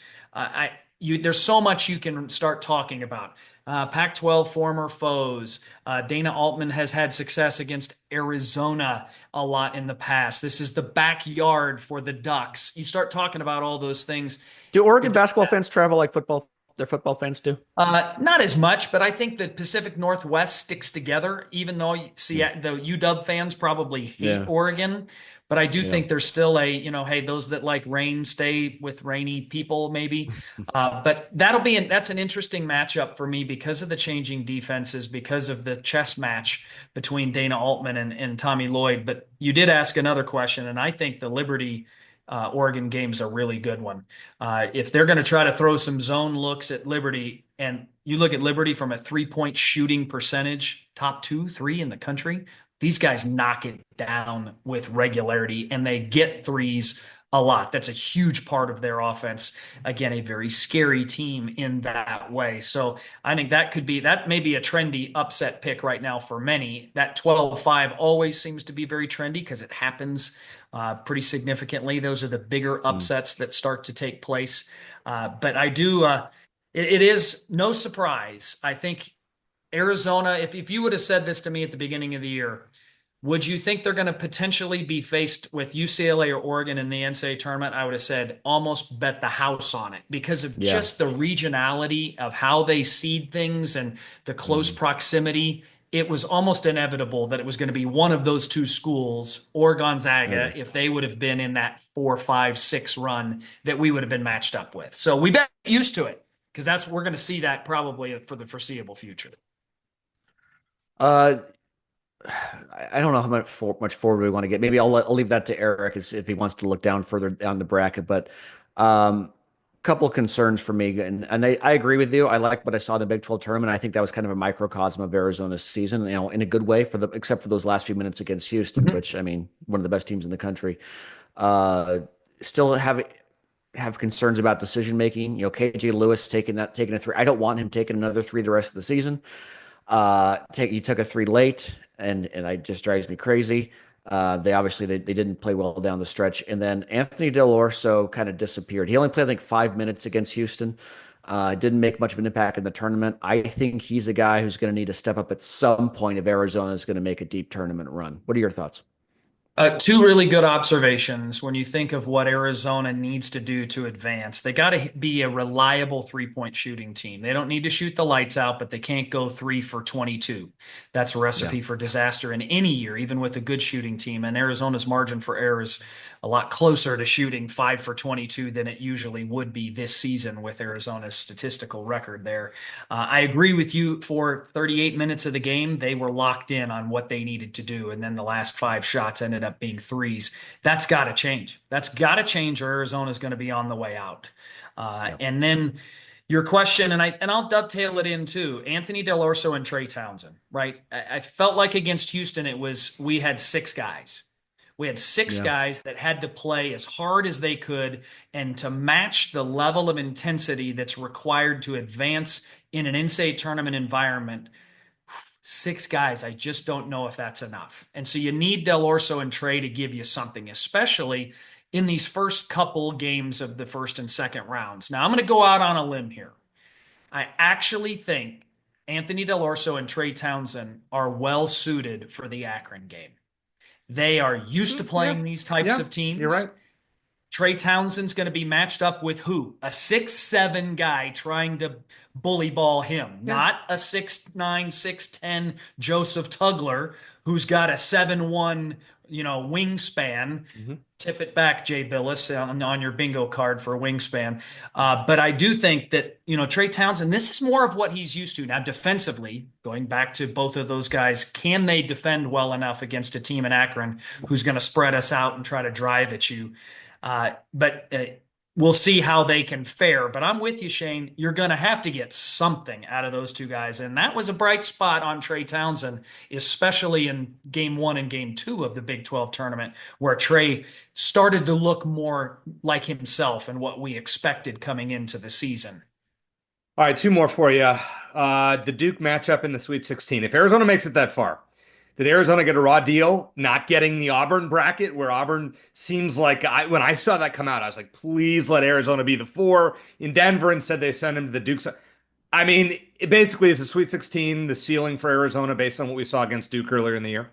[SPEAKER 5] There's so much you can start talking about. Pac-12 former foes. Dana Altman has had success against Arizona a lot in the past. This is the backyard for the Ducks. You start talking about all those things.
[SPEAKER 4] Do Oregon basketball fans travel like their football fans do?
[SPEAKER 5] Not as much, but I think the Pacific Northwest sticks together, even though you see the UW fans probably hate
[SPEAKER 4] Yeah.
[SPEAKER 5] Oregon. But I do
[SPEAKER 4] Yeah.
[SPEAKER 5] think there's still hey, those that like rain stay with rainy people, maybe. But that's an interesting matchup for me because of the changing defenses, because of the chess match between Dana Altman and Tommy Lloyd. But you did ask another question, and I think the Liberty Oregon game's a really good one. If they're going to try to throw some zone looks at Liberty, and you look at Liberty from a 3-point shooting percentage, top 2, 3 in the country, these guys knock it down with regularity and they get threes a lot. That's a huge part of their offense. Again, a very scary team in that way. So I think that may be a trendy upset pick right now for many. That 12-5 always seems to be very trendy because it happens pretty significantly. Those are the bigger upsets that start to take place. But I do, it is no surprise. I think Arizona, if you would have said this to me at the beginning of the year, would you think they're going to potentially be faced with UCLA or Oregon in the NCAA tournament? I would have said almost bet the house on it because of just the regionality of how they seed things and the close proximity. It was almost inevitable that it was going to be one of those two schools or Gonzaga if they would have been in that 4, 5, 6 run that we would have been matched up with. So we got used to it because we're going to see that probably for the foreseeable future.
[SPEAKER 4] I don't know how much forward we want to get. Maybe I'll leave that to Eric if he wants to look down further down the bracket. But couple of concerns for me, and I agree with you. I like what I saw in the Big 12 tournament. I think that was kind of a microcosm of Arizona's season, in a good way except for those last few minutes against Houston, which I mean, one of the best teams in the country. Still have concerns about decision making. KJ Lewis taking a three. I don't want him taking another three the rest of the season. He took a three late, and it just drives me crazy. They didn't play well down the stretch, and then Anthony Del Orso kind of disappeared. He only played, I think, 5 minutes against Houston. Didn't make much of an impact in the tournament. I think he's a guy who's going to need to step up at some point if Arizona is going to make a deep tournament run. What are your thoughts?
[SPEAKER 5] Two really good observations when you think of what Arizona needs to do to advance. They got to be a reliable 3-point shooting team. They don't need to shoot the lights out, but they can't go 3 for 22. That's a recipe for disaster in any year, even with a good shooting team. And Arizona's margin for error is a lot closer to shooting 5 for 22 than it usually would be this season with Arizona's statistical record there. I agree with you. For 38 minutes of the game, they were locked in on what they needed to do. And then the last 5 shots ended up being threes. That's got to change. That's got to change, or Arizona's going to be on the way out. And then your question, and I'll dovetail it in too. Anthony Del Orso and Trey Townsend, right? I felt like against Houston, we had 6 guys. We had 6 guys that had to play as hard as they could and to match the level of intensity that's required to advance in an NCAA tournament environment. 6 guys. I just don't know if that's enough. And so you need Del Orso and Trey to give you something, especially in these first couple games of the first and second rounds. Now, I'm going to go out on a limb here. I actually think Anthony Del Orso and Trey Townsend are well suited for the Akron game. They are used to playing these types of teams.
[SPEAKER 3] You're right.
[SPEAKER 5] Trey Townsend's going to be matched up with who? A 6'7" guy trying to bully ball him, not a 6'9", 6'10" Joseph Tugler who's got a 7'1", wingspan. Tip it back, Jay Billis, on your bingo card for a wingspan. But I do think that, Trey Townsend, this is more of what he's used to. Now, defensively, going back to both of those guys, can they defend well enough against a team in Akron who's going to spread us out and try to drive at you? But we'll see how they can fare. But I'm with you, Shane. You're going to have to get something out of those two guys. And that was a bright spot on Trey Townsend, especially in game 1 and game 2 of the Big 12 tournament, where Trey started to look more like himself and what we expected coming into the season.
[SPEAKER 3] All right, 2 more for you. The Duke matchup in the Sweet 16. If Arizona makes it that far, did Arizona get a raw deal not getting the Auburn bracket, where Auburn seems like, when I saw that come out, I was like, please let Arizona be the 4 in Denver, and said they sent him to the Duke. I mean, it basically is the Sweet 16, the ceiling for Arizona based on what we saw against Duke earlier in the year.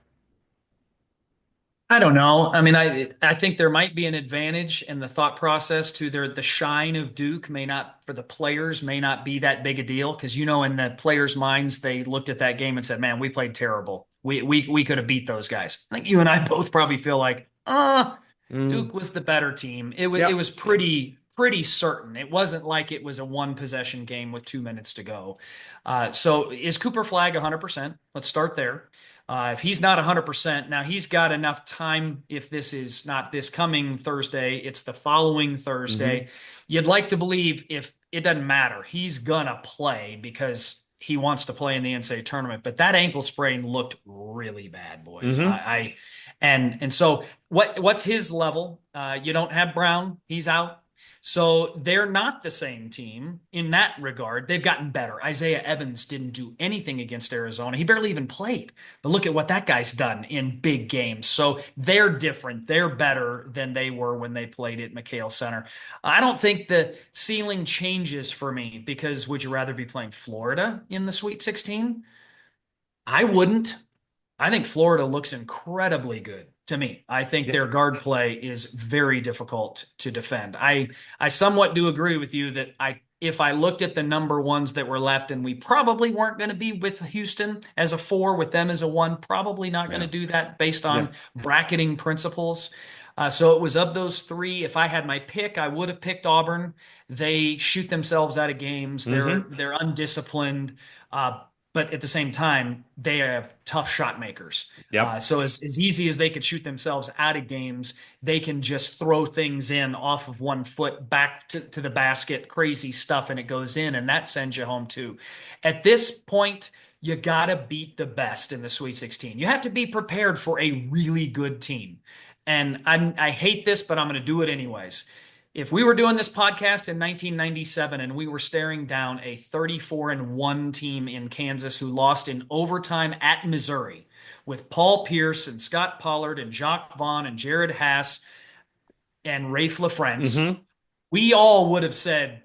[SPEAKER 5] I don't know. I mean, I think there might be an advantage in the thought process to the shine of Duke for the players may not be that big a deal, because in the players' minds they looked at that game and said, "Man, we played terrible. We could have beat those guys." I think you and I both probably feel like, Duke was the better team. It was pretty certain. It wasn't like it was a 1-possession game with 2 minutes to go. So is Cooper Flagg 100%? Let's start there. If he's not 100%, now he's got enough time. If this is not this coming Thursday, it's the following Thursday. You'd like to believe, if it doesn't matter, he's gonna play because he wants to play in the NCAA tournament. But that ankle sprain looked really bad, boys. And so what's his level? You don't have Brown; he's out. So they're not the same team in that regard. They've gotten better. Isaiah Evans didn't do anything against Arizona. He barely even played. But look at what that guy's done in big games. So they're different. They're better than they were when they played at McHale Center. I don't think the ceiling changes for me, because would you rather be playing Florida in the Sweet 16? I wouldn't. I think Florida looks incredibly good to me. I think their guard play is very difficult to defend. I somewhat do agree with you that if I looked at the number ones that were left, and we probably weren't going to be with Houston as a 4, with them as a 1, probably not going to do that based on bracketing principles. So it was of those 3. If I had my pick, I would have picked Auburn. They shoot themselves out of games. They're undisciplined. But at the same time, they have tough shot makers. So as easy as they could shoot themselves out of games, they can just throw things in off of 1 foot back to the basket, crazy stuff, and it goes in, and that sends you home too. At this point, you got to beat the best in the Sweet 16. You have to be prepared for a really good team. And I hate this, but I'm going to do it anyways. If we were doing this podcast in 1997 and we were staring down a 34-1 team in Kansas who lost in overtime at Missouri with Paul Pierce and Scott Pollard and Jacques Vaughn and Jared Haas and Rafe LaFrentz, we all would have said,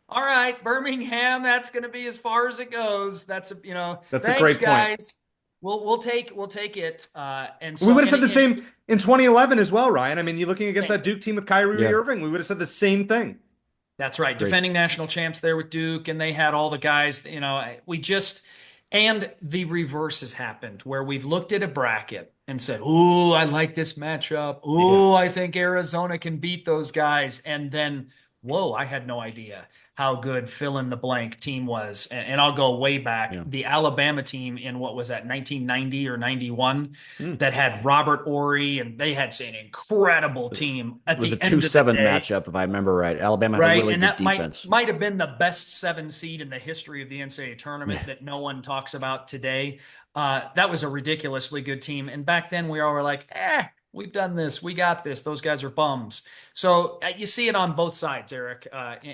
[SPEAKER 5] all right, Birmingham, that's going to be as far as it goes. That's a
[SPEAKER 3] great
[SPEAKER 5] guys.
[SPEAKER 3] point.
[SPEAKER 5] We'll take it. And so
[SPEAKER 3] we would have said the same in 2011 as well, Ryan. I mean, you're looking against that Duke team with Kyrie Irving. We would have said the same thing.
[SPEAKER 5] That's right. Great. Defending national champs there with Duke, and they had all the guys. And the reverse has happened, where we've looked at a bracket and said, "Ooh, I like this matchup. Ooh, I think Arizona can beat those guys," and then, whoa, I had no idea how good fill in the blank team was. And I'll go way back. The Alabama team in what was that, 1990 or 91 that had Robert Ory, and they had an incredible team at the end of the day. It was a 2-7
[SPEAKER 4] matchup, if I remember right. Alabama had a really good defense.
[SPEAKER 5] That might have been the best 7 seed in the history of the NCAA tournament that no one talks about today. That was a ridiculously good team. And back then we all were like, we've done this. We got this. Those guys are bums. So you see it on both sides, Eric,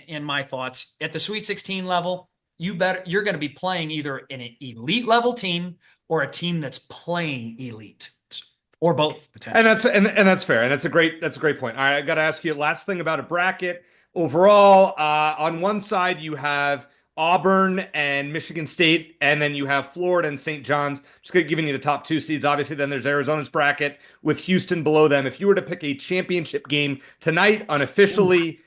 [SPEAKER 5] in my thoughts. At the Sweet 16 level, you're going to be playing either an elite level team or a team that's playing elite, or both potentially.
[SPEAKER 3] And that's fair. And that's a great point. All right, I got to ask you last thing about a bracket overall. On one side you have Auburn and Michigan State, and then you have Florida and St. John's. Just giving you the top two seeds. Obviously, then there's Arizona's bracket with Houston below them. If you were to pick a championship game tonight, unofficially,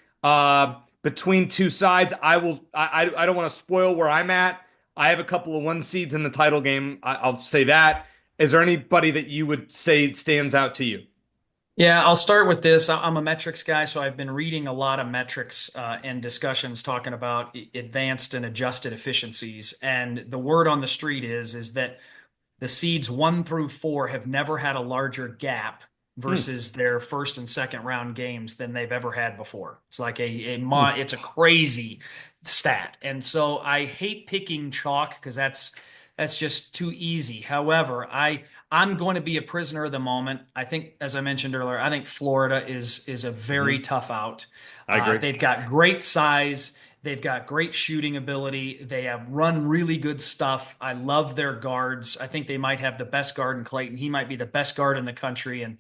[SPEAKER 3] between two sides, I don't want to spoil where I'm at. I have a couple of one seeds in the title game. I'll say that. Is there anybody that you would say stands out to you?
[SPEAKER 5] Yeah, I'll start with this. I'm a metrics guy, so I've been reading a lot of metrics and discussions talking about advanced and adjusted efficiencies. And the word on the street is that the seeds 1 through 4 have never had a larger gap versus their first and second round games than they've ever had before. It's like it's a crazy stat. And so I hate picking chalk because that's just too easy. However, I'm going to be a prisoner of the moment. I think, as I mentioned earlier, I think Florida is a very tough out.
[SPEAKER 3] I agree.
[SPEAKER 5] They've got great size. They've got great shooting ability. They have run really good stuff. I love their guards. I think they might have the best guard in Clayton. He might be the best guard in the country. And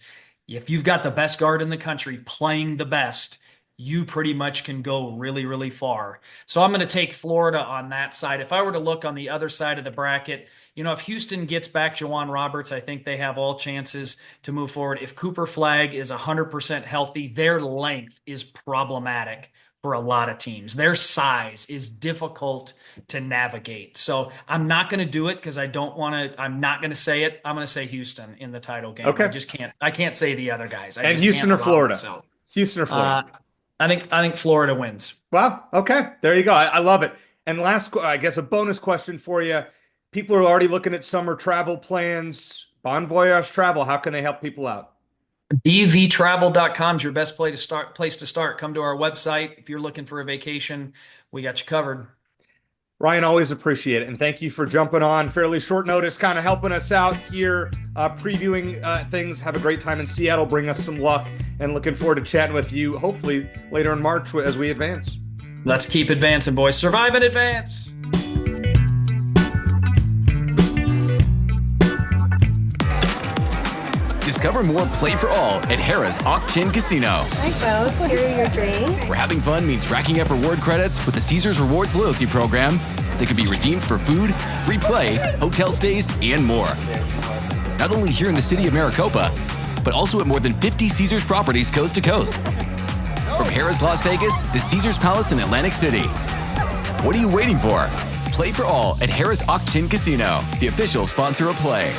[SPEAKER 5] if you've got the best guard in the country playing the best, you pretty much can go really, really far. So I'm going to take Florida on that side. If I were to look on the other side of the bracket, if Houston gets back Jawan Roberts, I think they have all chances to move forward. If Cooper Flagg is 100% healthy, their length is problematic for a lot of teams. Their size is difficult to navigate. So I'm not going to do it because I'm not going to say it. I'm going to say Houston in the title game.
[SPEAKER 3] Okay.
[SPEAKER 5] I can't say the other guys.
[SPEAKER 3] And Houston or Florida? Houston or Florida?
[SPEAKER 5] I think Florida wins.
[SPEAKER 3] Wow. Okay. There you go. I love it. And last, I guess, a bonus question for you. People are already looking at summer travel plans. Bon Voyage Travel. How can they help people out?
[SPEAKER 5] bvtravel.com is your best place to start. Come to our website. If you're looking for a vacation, we got you covered.
[SPEAKER 3] Ryan, always appreciate it. And thank you for jumping on fairly short notice, kind of helping us out here, previewing things. Have a great time in Seattle. Bring us some luck. And looking forward to chatting with you, hopefully later in March as we advance.
[SPEAKER 5] Let's keep advancing, boys. Survive and advance.
[SPEAKER 6] Discover more Play for All at Harrah's Ak-Chin Casino.
[SPEAKER 7] Hi, folks. Here are your drinks.
[SPEAKER 6] Where having fun means racking up reward credits with the Caesars Rewards loyalty program that can be redeemed for food, free play, hotel stays, and more. Not only here in the city of Maricopa, but also at more than 50 Caesars properties coast to coast. From Harrah's Las Vegas to Caesars Palace in Atlantic City. What are you waiting for? Play for All at Harrah's Ak-Chin Casino, the official sponsor of Play.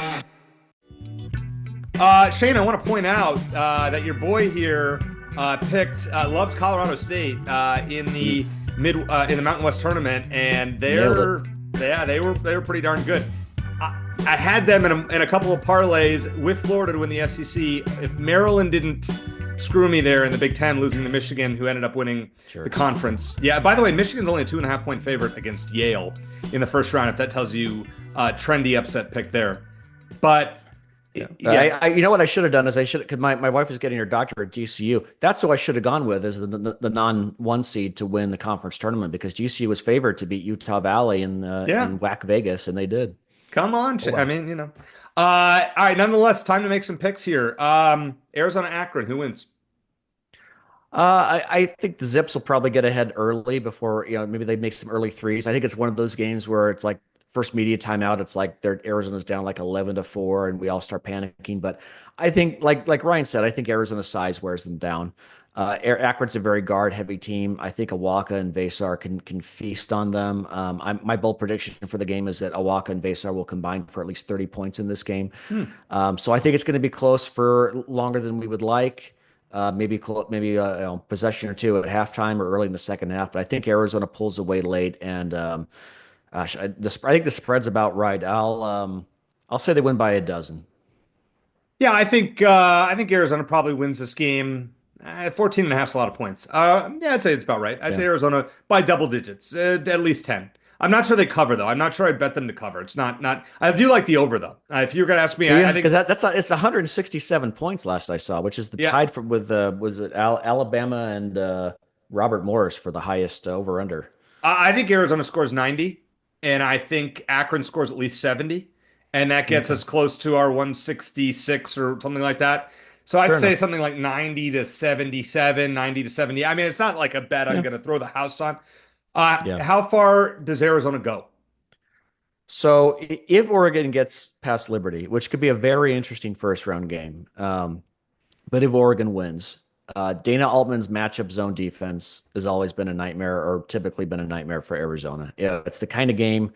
[SPEAKER 3] Shane, I want to point out that your boy here loved Colorado State in the Mountain West tournament, and they were pretty darn good. I had them in a couple of parlays with Florida to win the SEC. If Maryland didn't screw me there in the Big Ten, losing to Michigan, who ended up winning the conference. Yeah, by the way, Michigan's only a 2.5-point favorite against Yale in the first round, if that tells you trendy upset pick there. But
[SPEAKER 4] yeah. You know what I should have done is because my wife was getting her doctorate at GCU. That's who I should have gone with as the non-1 seed to win the conference tournament, because GCU was favored to beat Utah Valley in WAC Vegas, and they did.
[SPEAKER 3] Come on. I mean, all right, nonetheless, time to make some picks here. Arizona Akron, who wins?
[SPEAKER 4] I think the Zips will probably get ahead early before, maybe they make some early threes. I think it's one of those games where it's like first media timeout, it's like Arizona's down like 11-4 and we all start panicking. But I think like Ryan said, I think Arizona's size wears them down. Akron's a very guard-heavy team. I think Awaka and Vesar can feast on them. My bold prediction for the game is that Awaka and Vesar will combine for at least 30 points in this game. So I think it's going to be close for longer than we would like. Maybe possession or two at halftime or early in the second half. But I think Arizona pulls away late, and I think the spread's about right. I'll say they win by a dozen.
[SPEAKER 3] Yeah, I think Arizona probably wins this game. 14.5 is a lot of points. I'd say it's about right. I'd say Arizona by double digits, at least 10. I'm not sure they cover, though. I'm not sure I bet them to cover. It's not. I do like the over, though. If you're going to ask me, I think
[SPEAKER 4] because it's 167 points last I saw, which is tied with was it Alabama and Robert Morris for the highest over under.
[SPEAKER 3] I think Arizona scores 90. and I think Akron scores at least 70, and that gets
[SPEAKER 4] Okay.
[SPEAKER 3] us close to our 166 or something like that. So I'd
[SPEAKER 4] Fair
[SPEAKER 3] say
[SPEAKER 4] enough.
[SPEAKER 3] something like 90 to 77, 90 to 70. I mean, it's not like a bet I'm
[SPEAKER 4] Yeah.
[SPEAKER 3] going to throw the house on.
[SPEAKER 4] Yeah.
[SPEAKER 3] How far does Arizona go?
[SPEAKER 4] So if Oregon gets past Liberty, which could be a very interesting first round game, but if Oregon wins, Dana Altman's matchup zone defense has always been a nightmare, or typically been a nightmare for Arizona. Yeah, it's the kind of game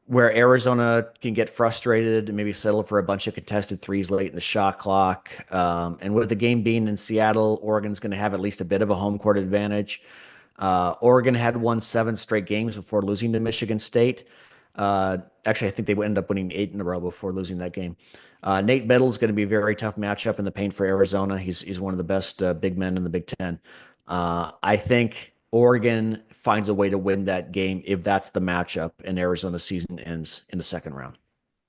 [SPEAKER 4] where Arizona can get frustrated and maybe settle for a bunch of contested threes late in the shot clock. And with the game being in Seattle, Oregon's going to have at least a bit of a home court advantage. Oregon had won 7 straight games before losing to Michigan State. Actually, I think they ended up winning 8 in a row before losing that game. Nate Biddle's going to be a very tough matchup in the paint for Arizona. He's one of the best big men in the Big Ten. I think Oregon finds a way to win that game if that's the matchup, and Arizona's season ends in the second round.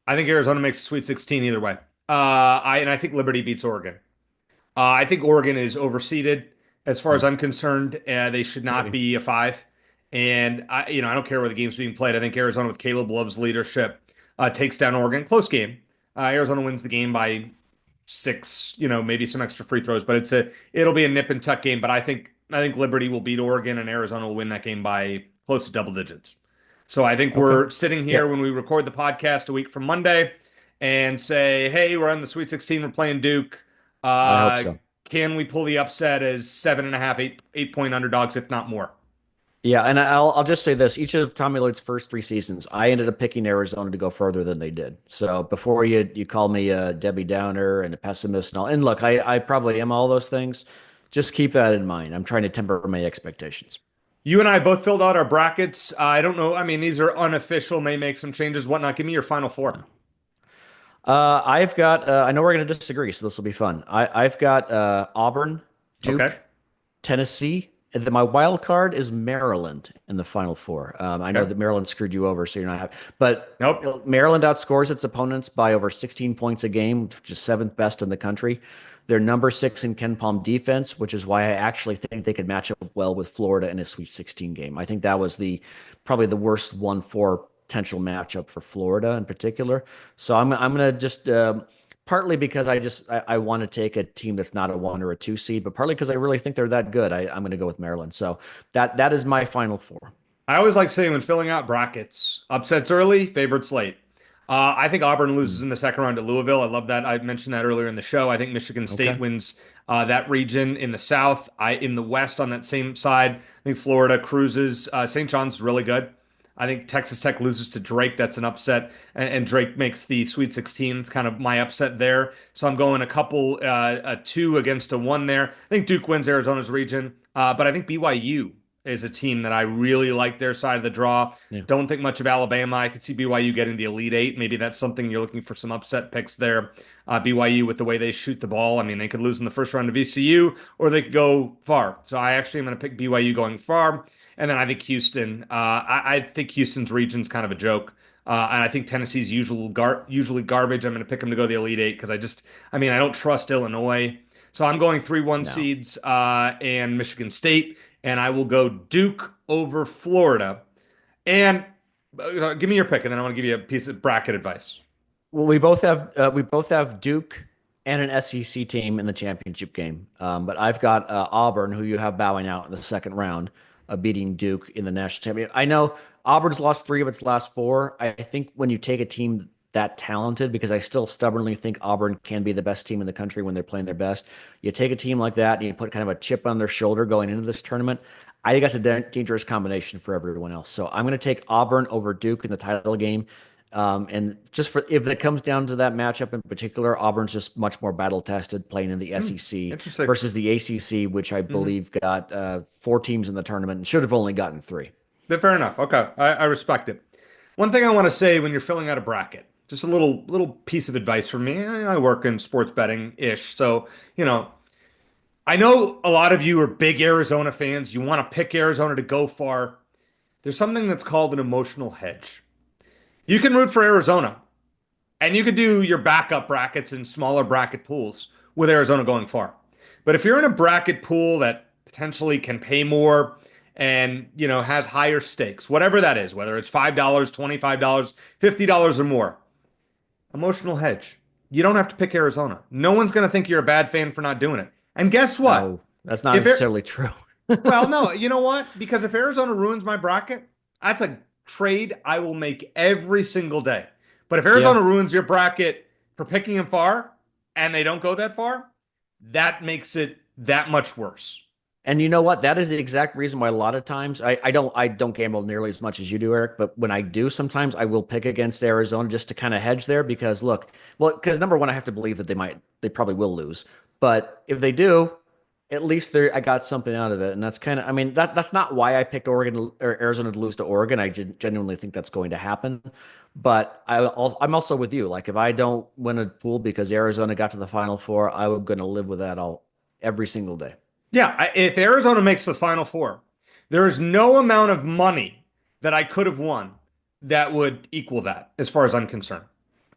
[SPEAKER 3] I think Arizona makes a Sweet 16 either way. I think Liberty beats Oregon. I think Oregon is overseeded as far as I'm concerned. They should not
[SPEAKER 4] Maybe.
[SPEAKER 3] be a five. And I don't care where the game's being played. I think Arizona with Caleb Love's leadership takes down Oregon. Close game. Arizona wins the game by 6. Maybe some extra free throws, but it'll be a nip and tuck game. But I think Liberty will beat Oregon and Arizona will win that game by close to double digits. So I think
[SPEAKER 4] Okay.
[SPEAKER 3] we're sitting here
[SPEAKER 4] Yeah,
[SPEAKER 3] when we record the podcast a week from Monday and say, hey, we're on the Sweet 16. We're playing Duke.
[SPEAKER 4] I hope
[SPEAKER 3] Uh,
[SPEAKER 4] so.
[SPEAKER 3] can we pull the upset as 7.5, 8 point underdogs, if not more?
[SPEAKER 4] Yeah, and I'll just say this: each of Tommy Lloyd's first 3 seasons, I ended up picking Arizona to go further than they did. So before you call me a Debbie Downer and a pessimist and all, and look, I probably am all those things. Just keep that in mind. I'm trying to temper my expectations.
[SPEAKER 3] You and I both filled out our brackets. I don't know. I mean, these are unofficial, may make some changes, whatnot. Give me your final four.
[SPEAKER 4] I've got. I know we're going to disagree, so this will be fun. I've got Auburn,
[SPEAKER 3] Okay.
[SPEAKER 4] Duke, Tennessee, and then my wild card is Maryland in the Final Four. I know
[SPEAKER 3] Okay.
[SPEAKER 4] that Maryland screwed you over, so you're not happy. But
[SPEAKER 3] Nope.
[SPEAKER 4] Maryland outscores its opponents by over 16 points a game, which is seventh best in the country. They're number 6 in Ken Palm defense, which is why I actually think they could match up well with Florida in a Sweet 16 game. I think that was probably the worst 1-4 potential matchup for Florida in particular. So I'm gonna just partly because I want to take a team that's not a 1 or a 2 seed, but partly because I really think they're that good. I'm going to go with Maryland. So that is my final four.
[SPEAKER 3] I always like saying when filling out brackets, upsets early, favorites late. I think Auburn loses
[SPEAKER 4] Hmm.
[SPEAKER 3] in the second round to Louisville. I love that. I mentioned that earlier in the show. I think Michigan State
[SPEAKER 4] Okay.
[SPEAKER 3] wins that region in the South. In the West on that same side, I think Florida cruises. St. John's is really good. I think Texas Tech loses to Drake. That's an upset, and Drake makes the Sweet 16. It's kind of my upset there. So I'm going a couple, a 2 against a 1 there. I think Duke wins Arizona's region, but I think BYU is a team that I really like their side of the draw.
[SPEAKER 4] Yeah.
[SPEAKER 3] Don't think much of Alabama. I could see BYU getting the Elite Eight. Maybe that's something you're looking for some upset picks there. BYU with the way they shoot the ball. I mean, they could lose in the first round to VCU or they could go far. So I actually am going to pick BYU going far. And then I think Houston. I think Houston's region's kind of a joke. And I think Tennessee's usually garbage. I'm going to pick them to go to the Elite Eight because I don't trust Illinois. So I'm going 3-1
[SPEAKER 4] No.
[SPEAKER 3] seeds and Michigan State, and I will go Duke over Florida. And give me your pick, and then I want to give you a piece of bracket advice.
[SPEAKER 4] Well, we both have Duke and an SEC team in the championship game. But I've got Auburn, who you have bowing out in the second round, beating Duke in the national championship. I know Auburn's lost 3 of its last 4. I think when you take a team that talented, because I still stubbornly think Auburn can be the best team in the country when they're playing their best. You take a team like that and you put kind of a chip on their shoulder going into this tournament. I think that's a dangerous combination for everyone else. So I'm going to take Auburn over Duke in the title game. And just for if it comes down to that matchup in particular, Auburn's just much more battle tested playing in the SEC
[SPEAKER 3] Interesting.
[SPEAKER 4] versus the ACC, which I believe got 4 teams in the tournament and should have only gotten 3.
[SPEAKER 3] Fair enough. Okay, I respect it. One thing I want to say when you're filling out a bracket, just a little piece of advice from me. I work in sports betting ish, so I know a lot of you are big Arizona fans. You want to pick Arizona to go far. There's something that's called an emotional hedge. You can root for Arizona, and you could do your backup brackets in smaller bracket pools with Arizona going far. But if you're in a bracket pool that potentially can pay more and, has higher stakes, whatever that is, whether it's $5, $25, $50 or more. Emotional hedge. You don't have to pick Arizona. No one's going to think you're a bad fan for not doing it. And guess what?
[SPEAKER 4] No, that's not necessarily true.
[SPEAKER 3] Well, no, you know what? Because if Arizona ruins my bracket, that's a trade I will make every single day. But if Arizona ruins your bracket for picking them far and they don't go that far, that makes it that much worse.
[SPEAKER 4] And you know what? That is the exact reason why a lot of times I don't gamble nearly as much as you do, Eric. But when I do, sometimes I will pick against Arizona just to kind of hedge there because because number one, I have to believe that they probably will lose. But if they do, at least I got something out of it. And that's kind of, that's not why I picked Oregon or Arizona to lose to Oregon. I genuinely think that's going to happen. But I'm also with you. Like if I don't win a pool because Arizona got to the Final Four, I'm going to live with that every single day.
[SPEAKER 3] Yeah, if Arizona makes the Final Four, there is no amount of money that I could have won that would equal that, as far as I'm concerned,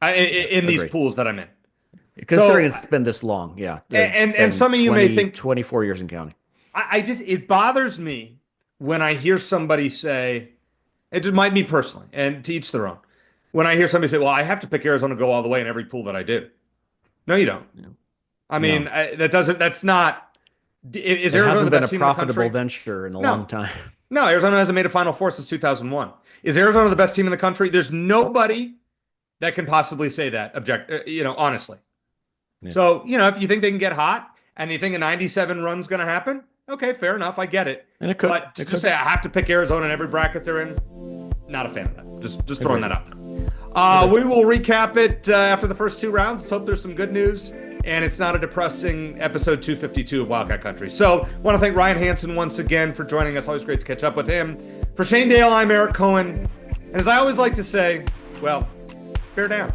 [SPEAKER 3] in these pools that I'm in.
[SPEAKER 4] Considering it's been this long, yeah.
[SPEAKER 3] And some of you may think
[SPEAKER 4] 24 years in counting.
[SPEAKER 3] It bothers me when I hear somebody say, it might be personally, and to each their own. When I hear somebody say, well, I have to pick Arizona to go all the way in every pool that I do. No, you don't. Yeah. That's not. Is
[SPEAKER 4] it
[SPEAKER 3] Arizona
[SPEAKER 4] hasn't
[SPEAKER 3] the
[SPEAKER 4] been
[SPEAKER 3] best
[SPEAKER 4] a
[SPEAKER 3] team in the
[SPEAKER 4] profitable
[SPEAKER 3] country?
[SPEAKER 4] venture in a long time.
[SPEAKER 3] No, Arizona hasn't made a Final Four since 2001. Is Arizona the best team in the country? There's nobody that can possibly say that, honestly. Yeah. So, if you think they can get hot and you think a 97 run's going to happen, okay, fair enough. I get it.
[SPEAKER 4] And it could.
[SPEAKER 3] But to say I have to pick Arizona in every bracket they're in, not a fan of that. Just throwing that out there. We will recap it after the first two rounds. Let's hope there's some good news. And it's not a depressing episode 252 of Wildcat Country. So, I want to thank Ryan Hansen once again for joining us. Always great to catch up with him. For Shane Dale, I'm Eric Cohen. And as I always like to say, well, bear down.